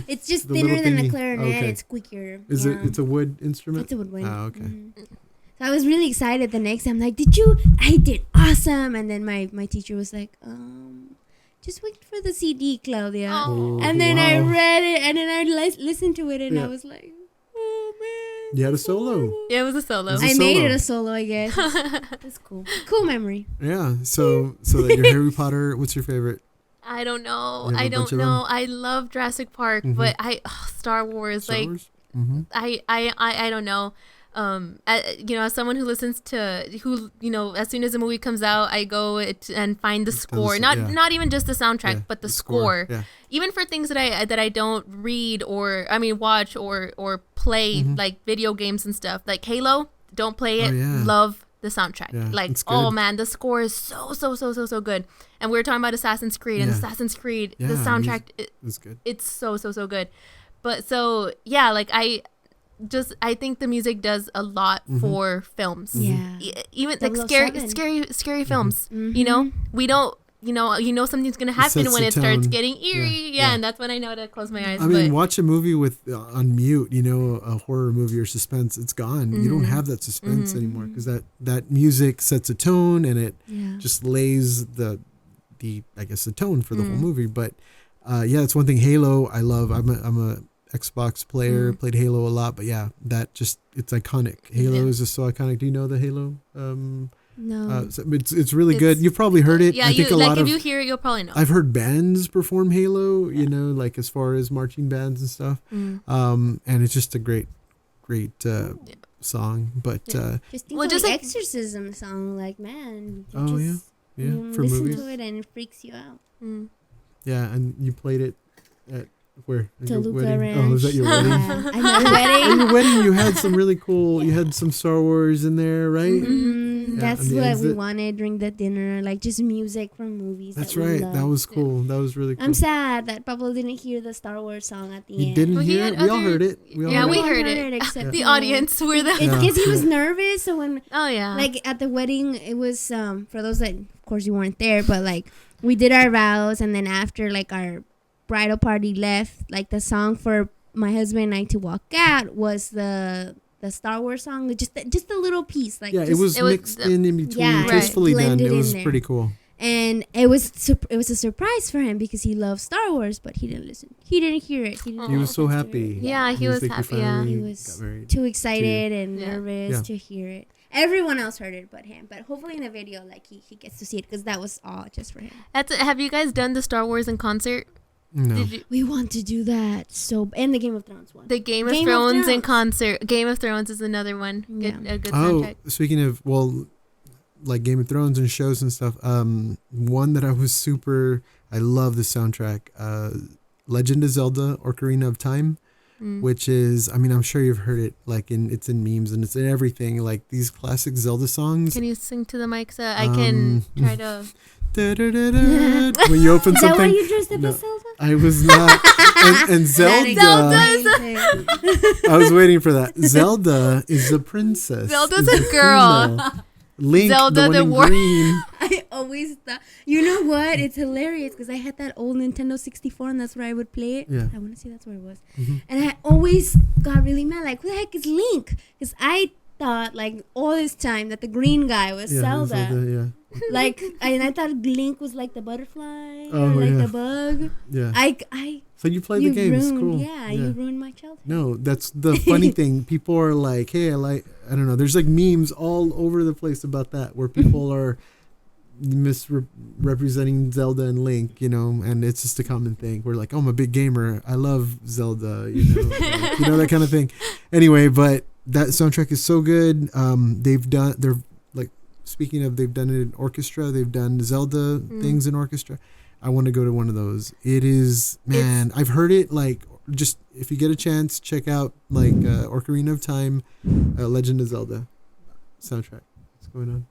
It's just The thinner little than a thingy. clarinet. Okay. It's squeakier. Is yeah. it? It's a wood instrument. It's a woodwind. Oh, okay. So I was really excited the next day. I'm like, I did awesome. And then my teacher was like, just wait for the CD, Claudia. Oh. And then I wow. read it, and then I listened to it, and Yeah. I was like, oh man. You had a solo. Yeah, it was a solo. Was a I made solo. it a solo, I guess. It's cool. Cool memory. Yeah. So that your Harry Potter. What's your favorite? I don't know. You have a I bunch don't of know. them? I love Jurassic Park, but Star Wars. Star like Wars? Mm-hmm. I don't know. As someone who listens to as soon as a movie comes out, I go and find the score. Not even just the soundtrack, Yeah, but the score. Yeah. Even for things that I don't read or watch or play, like video games and stuff, like Halo. Don't play it. Oh, yeah. Love the soundtrack. Yeah, Like, it's oh good. man, the score is so good. And we were talking about Assassin's Creed, and Yeah. Assassin's Creed, Yeah, the soundtrack, It's good. it's so good. But so yeah, like I think the music does a lot for films. Yeah. Even like 007. scary films. You know, we don't. Something's gonna happen sets when the it starts tone. getting eerie. Yeah, and that's when I know to close my eyes. I mean, watch a movie with on mute. A horror movie or suspense. It's gone. You don't have that suspense anymore because that music sets a tone and it just lays the I guess the tone for the whole movie. But it's one thing. Halo, I love. I'm a Xbox player. Played Halo a lot. But yeah, that just it's iconic. Halo is just so iconic. Do you know the Halo? No. So it's really good. You've probably heard it. Yeah, I think if you hear it, you'll probably know. I've heard bands perform Halo, like as far as marching bands and stuff. And it's just a great song. But just think of just the like- exorcism song, like, man. You Oh, just, yeah, you for listen movies. to it and it freaks you out. yeah, and you played it at where? At your Toluca wedding? Ranch. Oh, was that your wedding? Yeah. I had a At wedding. your wedding, you had some really cool. You had some Star Wars in there, right? Yeah, That's and the what we exit. wanted during the dinner, like just music from movies. That's that we right. love. That was cool. That was really cool. I'm sad that Pablo didn't hear the Star Wars song at the You end. didn't Well, he hear had it. We all other- heard it. We all Yeah, heard we it. heard it. except The him. audience were the. It's Yeah. because he was nervous. So when, Oh yeah. like at the wedding, it was for those that, of course, you weren't there, but like we did our vows, and then after like our bridal party left, like the song for my husband and I to walk out was the Star Wars song, just a little piece, like Yeah, just, it was mixed in between, Yeah, tastefully done. blended It in was there. pretty cool. and it was a surprise for him because he loves Star Wars, but he didn't listen. He didn't hear it. He didn't He was so listen to happy. it. Yeah, he was like, happy, You yeah. finally He was got married. too excited and Yeah. nervous Yeah. to hear it. Everyone else heard it but him. But hopefully in the video, like he gets to see it because that was all just for him. Have you guys done the Star Wars in concert? No. Did you? We want to do that and the Game of Thrones one. The Game of Game of Thrones in Thrones. concert. Game of Thrones is another one. Yeah. A good Oh, soundtrack. speaking of, like Game of Thrones and shows and stuff, one that I love the soundtrack, Legend of Zelda: Ocarina of Time, which is, I mean, I'm sure you've heard it, like it's in memes and it's in everything, like these classic Zelda songs. Can you sing to the mic so I can try to? When you open Is that why something, you dressed up No. as Zelda? I was not, and Zelda, I was waiting for that. Zelda is a princess. Zelda's is a girl. female. Link, Zelda the one the in war- green. I always thought, you know what? It's hilarious because I had that old Nintendo 64 and that's where I would play it. Yeah. I want to say that's where it was. Mhm. And I always got really mad, like, who the heck is Link? Because I thought, like, all this time that the green guy was Yeah, Zelda. yeah, Like, and I thought Link was like the butterfly Oh, or like yeah. the bug. yeah. So you play the You games, ruined, cool. yeah, you ruined my childhood. No, that's the funny thing. People are like, hey, I don't know. There's like memes all over the place about that where people are misrepresenting Zelda and Link, and it's just a common thing. We're like, oh, I'm a big gamer. I love Zelda, like, that kind of thing. Anyway, but that soundtrack is so good. They're like, speaking of, they've done it in orchestra. They've done Zelda things in orchestra. I want to go to one of those. It is, man, I've heard it, like, just if you get a chance, check out like Ocarina of Time, Legend of Zelda soundtrack. What's going on?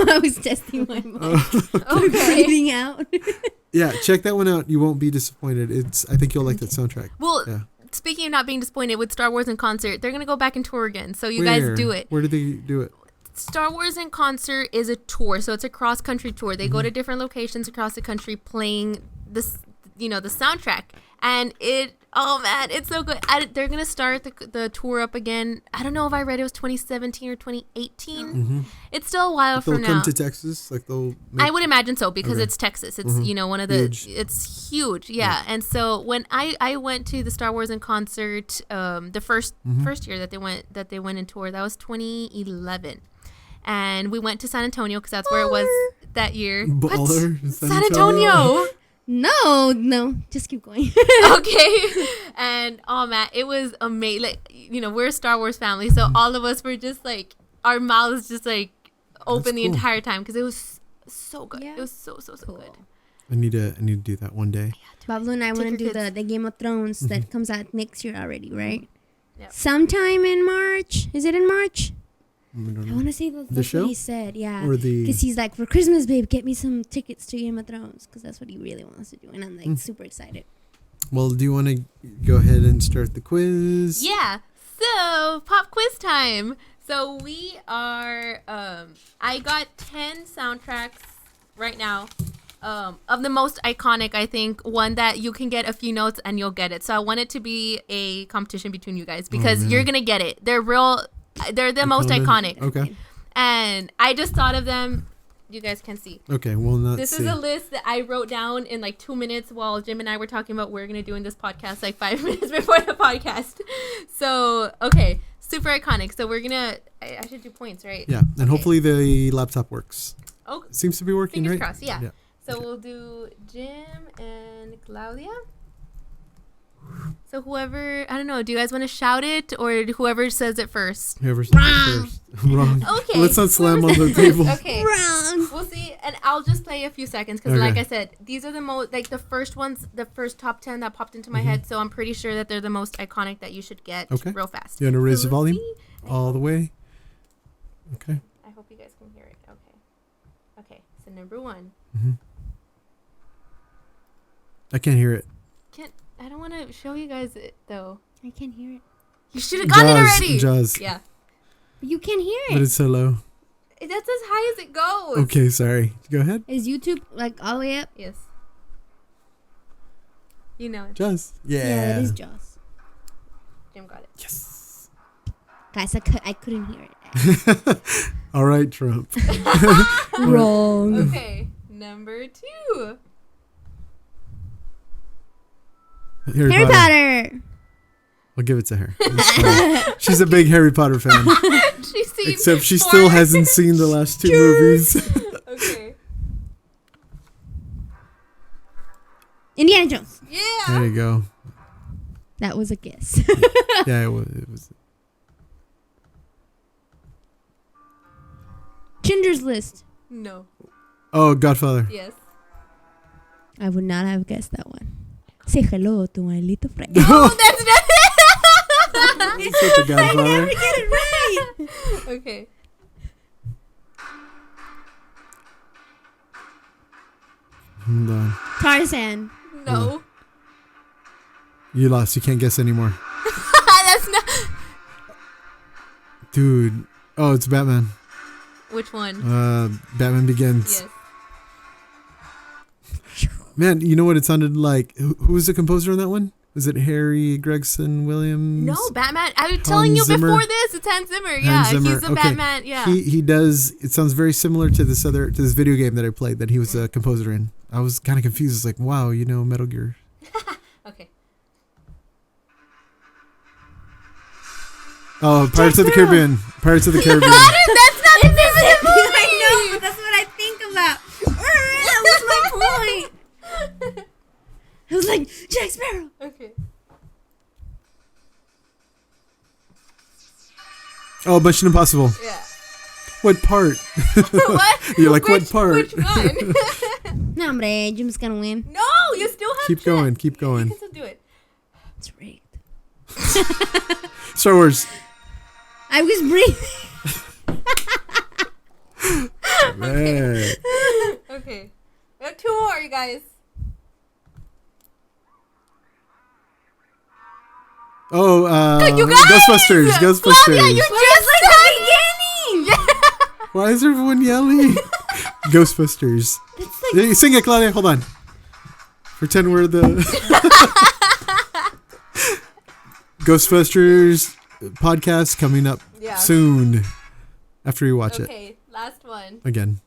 I was testing my mic. Okay. Breathing out. Yeah, check that one out. You won't be disappointed. I think you'll like that soundtrack. Well, yeah. Speaking of not being disappointed with Star Wars in concert, they're gonna go back and tour again. So you Where? guys do it. Where did they do it? Star Wars in concert is a tour, so it's a cross country tour. They go to different locations across the country playing this, the soundtrack, and oh man, it's so good. They're gonna start the tour up again. I don't know if I read it was 2017 or 2018. Mm-hmm. It's still a while from now. They'll come to Texas, like they'll. I would imagine so because it's Texas. It's one of the. Huge. It's huge, yeah. And so when I went to the Star Wars in concert, the first year that they went in tour, that was 2011. And we went to San Antonio because that's where it was that year. Baller. What? San Antonio. No, just keep going. Okay. And oh man, it was amazing. Like, we're a Star Wars family, so all of us were just like, our mouths just like open the entire time because it was so good. Yeah. It was so good. I need to do that one day. Pablo and I want to do the Game of Thrones that comes out next year already, right? Yep. Sometime in March. Is it in March? I want to say that's show? what he said, yeah. Or the... Because he's like, for Christmas, babe, get me some tickets to Game of Thrones. Because that's what he really wants to do. And I'm like super excited. Well, do you want to go ahead and start the quiz? Yeah. So, pop quiz time. So, we are, I got 10 soundtracks right now. Of the most iconic, I think, one that you can get a few notes and you'll get it. So, I want it to be a competition between you guys because you're going to get it. They're the most iconic. Okay. And I just thought of them. You guys can see. Okay, well, this is a list that I wrote down in like 2 minutes while Jim and I were talking about what we're going to do in this podcast like 5 minutes before the podcast. So, okay. Super iconic. So we're going to, I should do points, right? Yeah, and hopefully the laptop works. Oh, seems to be working, fingers right? Crossed, yeah. So we'll do Jim and Claudia. So whoever, I don't know, do you guys want to shout it or whoever says it first? Whoever says it first. Wrong. Okay. Let's not slam on the table. Okay. Wrong. We'll see. And I'll just play a few seconds because like I said, these are the most, like the first ones, the first top 10 that popped into my head. So I'm pretty sure that they're the most iconic that you should get real fast. You want to raise the let's volume see. all the way? Okay. I hope you guys can hear it. Okay. So number 1. I can't hear it. I don't want to show you guys it though. I can't hear it. You should have gotten it already. Jaws. Yeah. But you can hear it. But it's so low. That's as high as it goes. Okay, sorry. Go ahead. Is YouTube like all the way up? Yes. You know it. Jaws. Yeah. Yeah, it is Jaws. Jim got it. Yes. Guys, I couldn't hear it. All right, Trump. Wrong. Okay. Number 2. Harry Potter. I'll give it to her. She's a big Harry Potter fan. She's seen Except she still hasn't seen the last 2 movies. Okay. Indiana Jones. Yeah. There you go. That was a guess. Yeah, it was. Schindler's List. No. Oh, Godfather. Yes. I would not have guessed that one. Say hello to my little friend. Oh, that's not It's such a Godfather. I never get it right. Okay. Hold on. Tarzan. No. You lost. You can't guess anymore. That's not. Dude. Oh, it's Batman. Which one? Batman Begins. Yes. Man, you know what it sounded like? Who was the composer on that one? Was it Harry Gregson Williams? No, Batman. I was telling you Zimmer? before this. It's Hans Zimmer. Yeah, Hans Zimmer. he's a Batman. Yeah. He does. It sounds very similar to this video game that I played that he was a composer in. I was kind of confused. It's like, wow, Metal Gear. Okay. Oh, Pirates of the Caribbean. Pirates of the Caribbean. That's not the name of the movie. I know. That's what I think about. That was my point. I was like, Jack Sparrow. Okay. Oh, Mission Impossible. Yeah. What part? What? You're like, what part? Which one? No, hombre, Jim's gonna win. No, you still have Keep going. Keep You going. can still do it. It's rigged. Star Wars. I was breathing. Man. Okay. We have 2 more, you guys. Oh, You guys! Ghostbusters. Ghostbusters. Claudia, you just said beginning! Why is everyone yelling? Ghostbusters. Hey, sing it, Claudia. Hold on. Pretend we're the Ghostbusters podcast coming up soon after we watch it Okay, last one. again.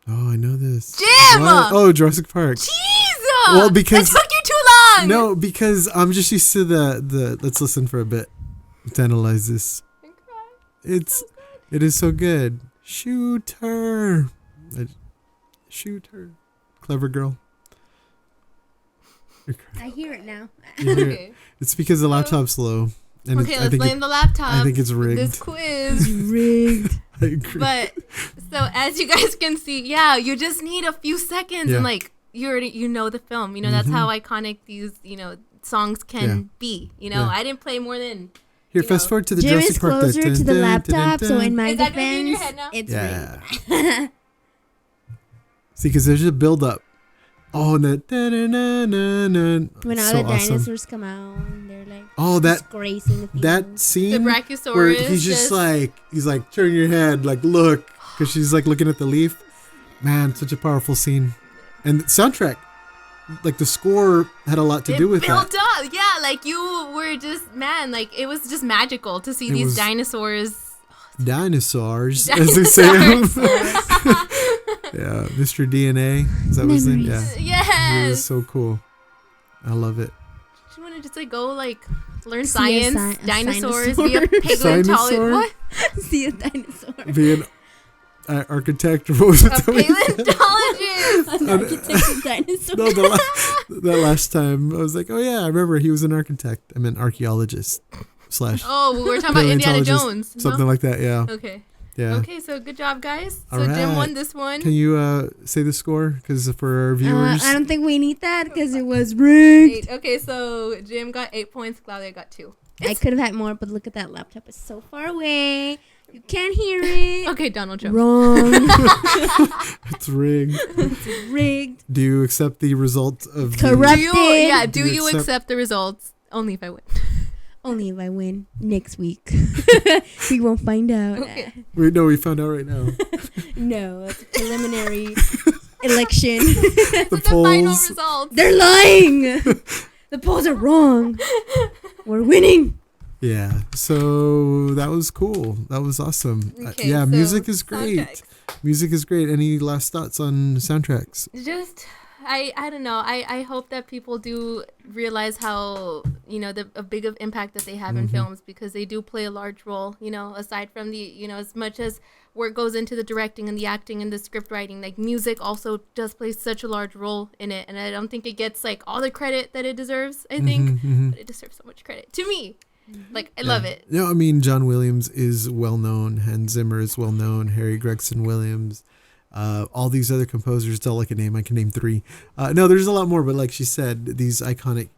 Oh, I know this. Jim! What? Oh, Jurassic Park. Jesus! Well, because- It took you too long! No, because I'm just used to the. Let's listen for a bit to analyze this. It is so good. Shoot her. Shoot her. Clever girl. I hear it now. You hear it. Okay. It's because the laptop's slow. And Okay, I let's think blame the laptop. I think it's rigged. This quiz. Rigged. I agree. But so as you guys can see, yeah, you just need a few seconds Yeah. and like you know the film. You know, that's how iconic these, songs can Yeah. be. Yeah. I didn't play more than Here, fast forward to the Jim is Jurassic Park. closer to the laptop, so in my Is that gonna be in your defense, head now? it's Yeah. rigged. See, because there's a build up. Oh, and that. When all so the awesome. dinosaurs come out, and they're like Oh, that disgracing the field. that scene The where Brachiosaurus. he's just like turn your head, like look, because she's like looking at the leaf. Man, such a powerful scene, and the soundtrack, like the score had a lot to do with built that. up. Yeah, like you were just like it was just magical to see It these was- dinosaurs. Dinosaurs, as they say. Yeah, Mr. DNA. Is that what his name? Yeah, Memories. it Yes. was so cool. I love it. You want to just go learn See a science, a dinosaurs, dinosaur. be a paleontologist. Dinosaur? What? See a dinosaur. Be an architect. What was it? A paleontologist. An architect dinosaur. No, that last time I was like, oh yeah, I remember he was an architect. I meant archaeologist / Oh, we were talking about Indiana paleontologist, Jones. No? something like that. Yeah, Okay. yeah. Okay, so good job, guys. So All Jim right. won this one. Can you say the score? Because for our viewers, I don't think we need that because it was rigged. 8. Okay, so Jim got 8 points. Claudia got 2. I could have had more, but look at that laptop. It's so far away. You can't hear it. Okay, Donald Trump. Wrong. it's rigged. Rigged. Do you accept the result of Corrupt. Do you accept- accept the results? Only if I win. Only if I win next week. We won't find out. Okay. We found out right now. No, it's a preliminary election. The The final polls. results. They're lying. The polls are wrong. We're winning. Yeah. So that was cool. That was awesome. Okay, yeah, so music is great. soundtracks. Music is great. Any last thoughts on soundtracks? Just I don't know. I hope that people do realize how a big of impact that they have in films, because they do play a large role. Aside from the as much as work goes into the directing and the acting and the script writing, like music also does play such a large role in it, and I don't think it gets like all the credit that it deserves. I think, but it deserves so much credit to me. Like I love it. No, I mean John Williams is well known. Hans Zimmer is well known. Harry Gregson Williams. All these other composers, don't like a name. I can name 3. No, there's a lot more, but like she said, these iconic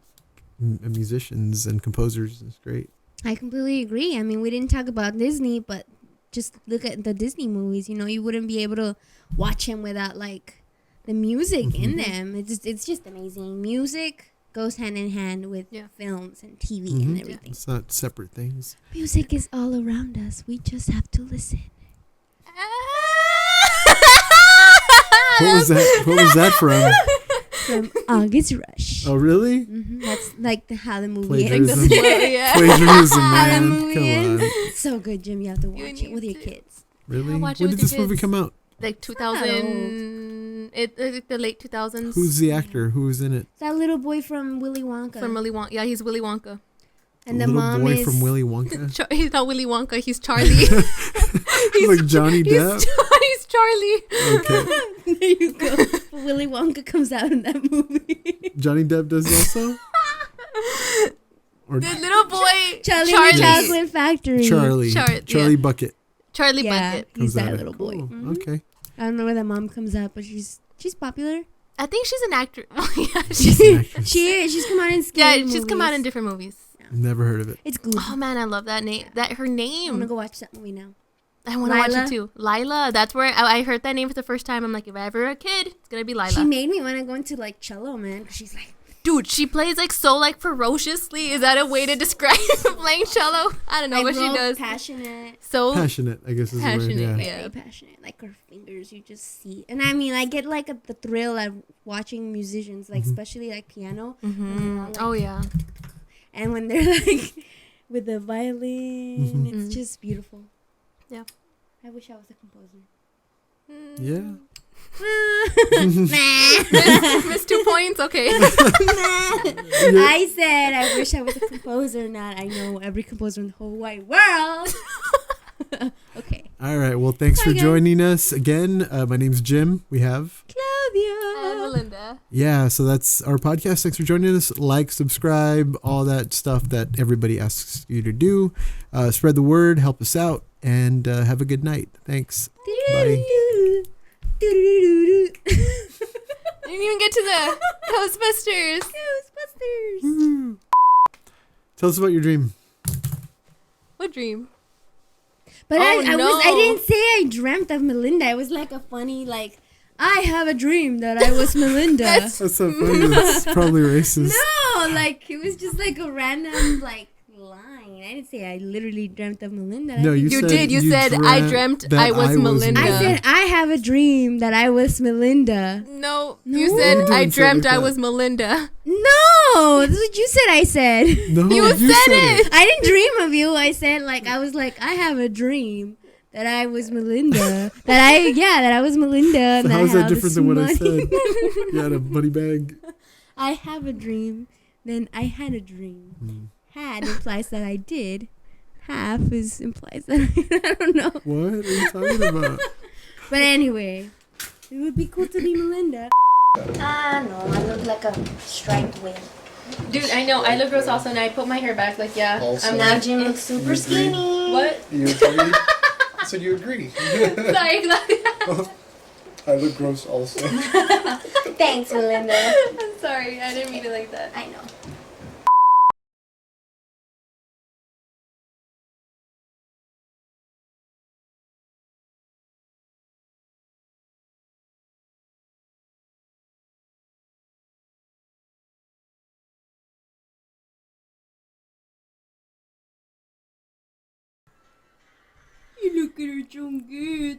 musicians and composers is great. I completely agree. I mean, we didn't talk about Disney, but just look at the Disney movies. You wouldn't be able to watch them without like the music in them. It's just amazing. Music goes hand in hand with films and TV and everything. It's not separate things. Music is all around us. We just have to listen. What was that? What was that from? From August Rush. Oh, really? That's like how the movie Plagiarism. ends. Yeah. Plagiarism, How the man. movie Come ends. on. So good, Jim. You have to You watch it with need your to. kids. Really? watch it When with did your this movie kids. come out? Like 2000, the late 2000s. Who's the actor? Who was in it? That little boy from Willy Wonka. From Willy Wonka? Yeah, he's Willy Wonka. and The the little mom boy is from Willy Wonka. He's not Willy Wonka. He's Charlie. Like Johnny Depp. He's Charlie. Okay. There you go. Willy Wonka comes out in that movie. Johnny Depp does also? Or The little boy Charlie in the Chocolate Factory. Charlie. Char- Charlie yeah. Bucket. Charlie Yeah, Bucket. he's Comes at that it. little boy. Cool. Mhm. Okay. I don't know where that mom comes up, but she's popular. I think she's an actor. Yeah, She's an actress. She's come out in scary yeah, she's come out in movies. different movies. Never heard of it. It's good. Oh man, I love that name. That her I want to name. go watch that movie now. I want to watch Lila? it too. Lila. That's where I heard that name for the first time. I'm like, if I ever a kid, it's gonna be Lila. She made me want to go into like cello, man. 'Cause she's like, Dude, she plays like so like ferociously. Is that a way to describe playing cello? I don't know, like but she real does. passionate. So Passionate, I guess is the word. Passionate, Yeah. yeah. Very passionate. Like her fingers, you just see. And I mean, I get like the thrill of watching musicians, like especially like piano. And they're all, like, oh yeah. And when they're like with the violin, it's just beautiful. Yeah. I wish I was a composer. Yeah. Missed 2 points. Okay. I said I wish I was a composer, not I know every composer in the whole wide world. Okay. All right. Well, thanks Hi, for guys. joining us again. My name's Jim. We have. And Melinda. Yeah, so that's our podcast. Thanks for joining us. Like, subscribe, all that stuff that everybody asks you to do. Spread the word, help us out, and have a good night. Thanks. Bye. Didn't even get to the Ghostbusters. Ghostbusters. Woo. Tell us about your dream. What dream? But Oh, I no. didn't say I dreamt of Melinda. It was like a funny like I have a dream that I was Melinda. That's so funny. That's probably racist. No, like it was just like a random like line. I didn't say I literally dreamt of Melinda. No, You did. You said, I dreamt I was Melinda. I said I have a dream that I was Melinda. No, No. you You said didn't I say it dreamt like I that. was Melinda. No, this is what you said. I said. No, You said it. I didn't dream of you. I said like I was like I have a dream that I was Melinda. that I was Melinda. And So that how is I that had different this than what I money. said? You had a money bag. I have a dream. Then I had a dream. Had implies that I did. Half is implies that I don't know. What are you talking about? But anyway, it would be cool to be Melinda. Ah, no, I look like a striped wig. Dude, I know. I look gross also, and I put my hair back. Like, yeah. Also- I'm Now like, Jim looks super agree? skinny. what? You agree? So you agree? Sorry, Claudia. I look gross also. Thanks, Melinda. I'm sorry. I didn't mean it like that. I know. You look at her chunky.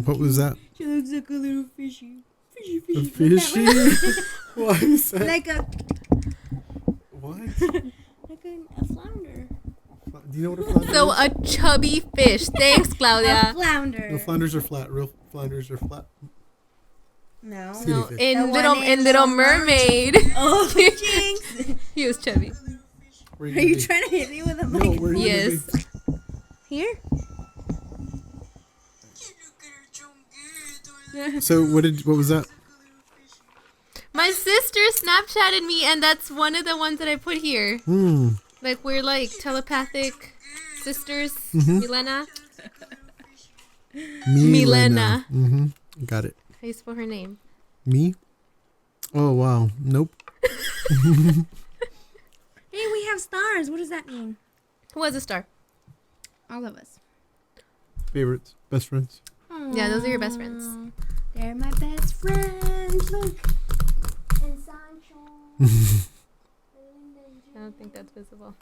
What was that? She looks like a little fishy. Fishy, A fishy. fishy? Why is that? Like a What? like a flounder. Do you know what a flounder So is? a chubby fish. Thanks, A Claudia. flounder. No, flounders are flat. Real flounders are flat. No. Skinny No, fish. in The little one in in Little Little Mermaid, Oh, jinx. he was chubby. Where Are gonna you be? trying to hit me with a No, mic? where you Yes. gonna Here? be? So what was that? My sister Snapchatted me, and that's one of the ones that I put here. Like we're like telepathic sisters. Milena. Milena. Mm-hmm. Got it. How you spell her name? Me? Oh wow. Nope. Hey, we have stars. What does that mean? Who was a star? All of us. Favorites. Best friends. Yeah, those are your best friends. Aw, they're my best friends. Look. And Sancho. I don't think that's visible.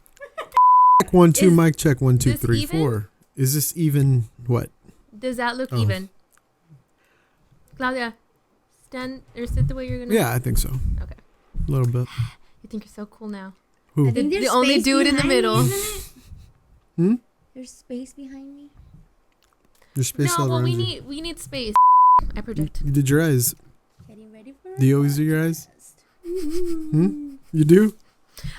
Check 1 2 Is mic check 1 2 this 3 even? 4. Is this even what? Does that look Oh. even? Claudia, stand or sit the way you're gonna. Yeah, I think so. Okay. A little bit. You think you're so cool now. Who? I think The there's only space dude in the behind me, middle. isn't it? Hmm? There's space behind me. There's space No, all well around we you. need space. I project. You did your eyes. Getting ready for Do you always do your eyes? You do?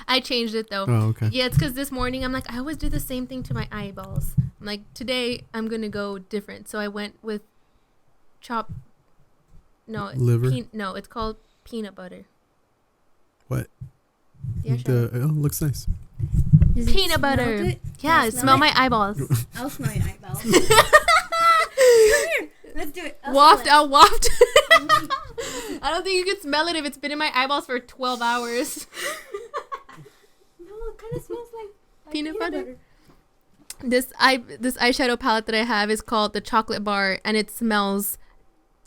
I changed it though. Oh, okay. Yeah, it's because this morning I'm like I always do the same thing to my eyeballs. I'm like today I'm gonna go different, so I went with chop. No, Liver? no, it's called peanut butter. What? Yeah, sure. Looks nice. Does it Peanut smell butter. good? Yeah, Can I smell it? my eyeballs. I'll smell your eyeballs. Let's do it. Waft out, waft. I don't think you can smell it if it's been in my eyeballs for 12 hours. No, it kind of smells like Peanut butter. This eyeshadow palette that I have is called the Chocolate Bar, and it smells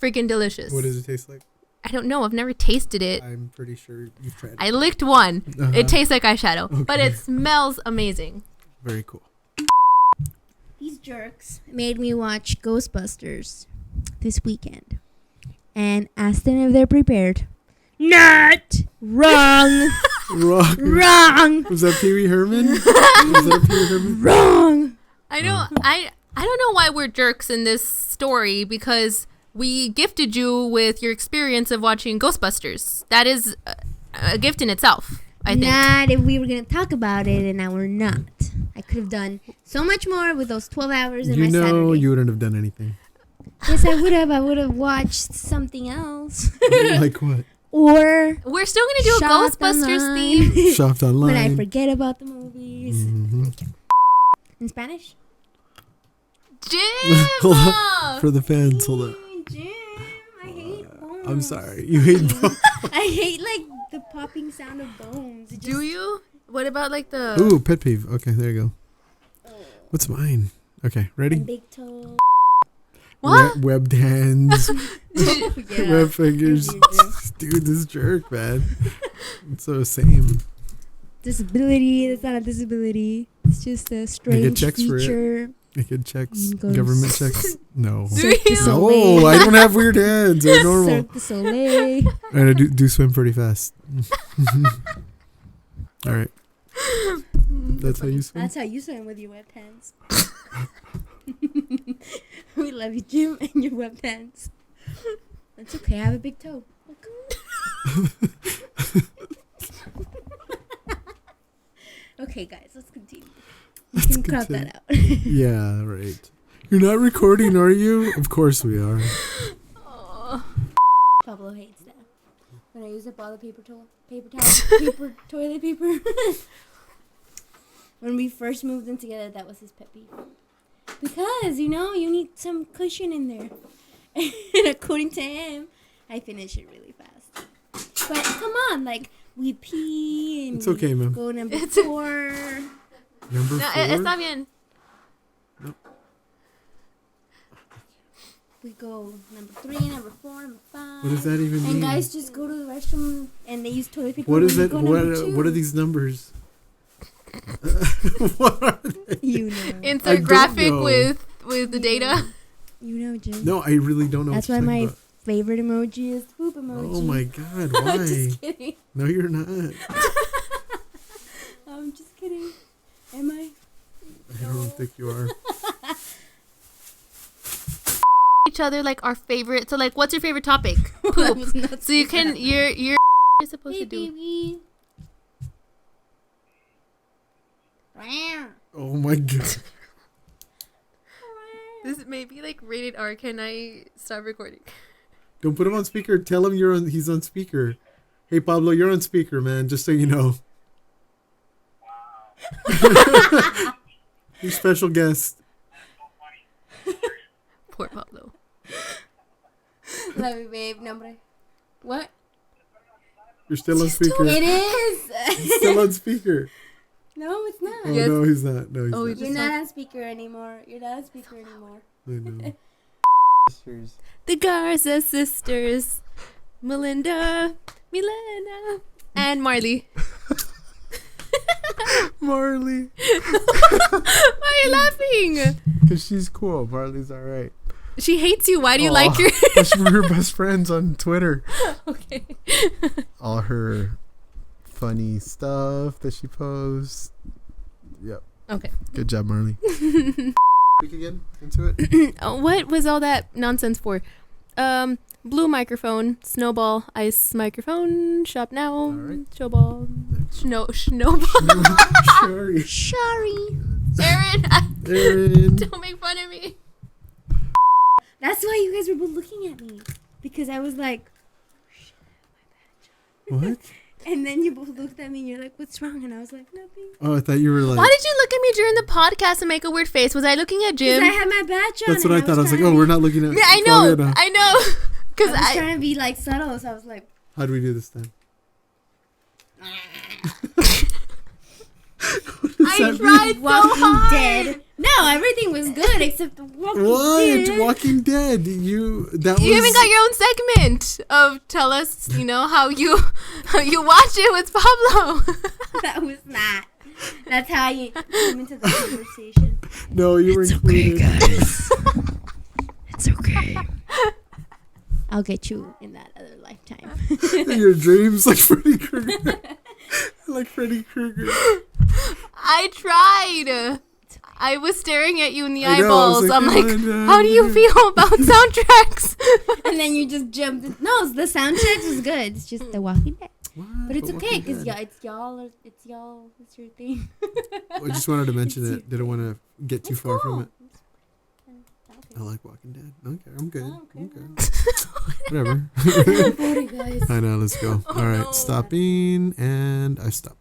freaking delicious. What does it taste like? I don't know. I've never tasted it. I'm pretty sure you've tried it. I licked one. Uh-huh. It tastes like eyeshadow, but Okay. it smells amazing. Very cool. These jerks made me watch Ghostbusters this weekend and asked them if they're prepared. Not wrong. Wrong. Wrong. Was that Pee Wee Herman? Was that Pee Wee Herman? Wrong. I know. I don't know why we're jerks in this story because we gifted you with your experience of watching Ghostbusters. That is a gift in itself, I think. Not if we were going to talk about it, and now we're not. I could have done so much more with those 12 hours in You my know Saturday. you wouldn't have done anything. Yes, I would have. I would have watched something else. Like what? Or We're still going to do a shopped Ghostbusters online. theme. Shopped online. When I forget about the movies. Mhm. In Spanish? Hold Jim! on. For the fans, hold on. Jim, I hate bones. I'm sorry. You hate bones. I hate like the popping sound of bones. It Do you? What about like the... Ooh, pet peeve. Okay, there you go. What's mine? Okay, ready? Big toe. What? Webbed hands, Yeah. web fingers. Dude, this jerk, man. It's so same. Disability. That's not a disability. It's just a strange checks for it. feature. I get checks. You can go to Government checks. No. Do Cirque du you? Soleil. No, I don't have weird hands. They're normal. Cirque du Soleil. And I do swim pretty fast. All right. That's how you swim? That's how you swim with your webbed hands. We love you, Jim, and your webbed hands. That's okay. I have a big toe. Okay, guys, let's continue. You can crop that out. Yeah, right. You're not recording, are you? Of course we are. Oh. Pablo hates that. When I use up all the paper towel, toilet paper. When we first moved in together, that was his pet peeve. Because, you need some cushion in there. And according to him, I finish it really fast. But come on, like, we pee and It's okay, we ma'am. go number 4. Number No, 4? está bien. We go number 3, number 4, number 5. What does that even mean? And guys just go to the restroom and they use toilet paper. What when is we it? go number 2. What are these numbers? What are they? You know. I Insert don't graphic know. with the data. You know, Jim. No, I really don't know. That's why what you're my talking about. favorite emoji is poop emoji. Oh my God! I'm Why? just kidding. No, you're not. I'm just kidding. Am I? I don't think you are. Each other like our favorite. So like, what's your favorite topic? I Poop. was not So you saying can you're supposed Hey, to do. baby. Wow. Oh my God! This may be like rated R. Can I stop recording? Don't put him on speaker. Tell him he's on speaker. Hey Pablo, you're on speaker, man. Just so you know. Your special guest. Poor Pablo. Love you, babe. Nombre. What? You're still on speaker. It is. He's still on speaker. No, it's not. Oh Yes. no, he's not. No, he's Oh, not. he You're not on speaker anymore. You're not on speaker anymore. I know. The Garza sisters, Melinda, and Marley. Marley. Why are you laughing? Because she's cool. Marley's all right. She hates you. Why do you Aw, like her? we're best friends on Twitter. Okay. All her funny stuff that she posts. Yep. Okay. Good job, Marley. Speak again into it. What was all that nonsense for? Blue microphone, snowball, ice microphone, shop now, All right. snowball, snowball. Sorry. Sorry. Aaron, Aaron. don't make fun of me. That's why you guys were both looking at me. Because I was like, What? And then you both looked at me and you're like, what's wrong? And I was like, nothing. Oh, I thought you were like. Why did you look at me during the podcast and make a weird face? Was I looking at Because Jim? I had my badge on. That's what I thought. I was like, oh, we're not looking at. Yeah, I know. Claudia now. I know. Because I was trying to be like subtle, so I was like, How do we do this then? I tried so Walking hard. Dead. No, everything was good except the Walking What? Dead. Walking Dead. You You even got your own segment of tell us, how you watch it with Pablo. That was not. That's how you came into the conversation. No, you were included. guys. It's okay. I'll get you in that other lifetime. Your dreams like Freddy Krueger. Like Freddy Krueger. I tried. I was staring at you in the I know, I eyeballs. was like, I'm like, "Oh, how do you no." feel about soundtracks? And then you just jumped. No, the soundtrack was good. It's just The Walking Dead. What? But it's okay Walking because Dead? it's y'all. It's y'all. It's your thing. I just wanted to mention It's it. Didn't want to get too It's far cool. from it. I like Walking Dead. Okay, I'm good. Okay. Whatever. Sorry, guys. I know. Let's go. All right, no. stopping, and I stop.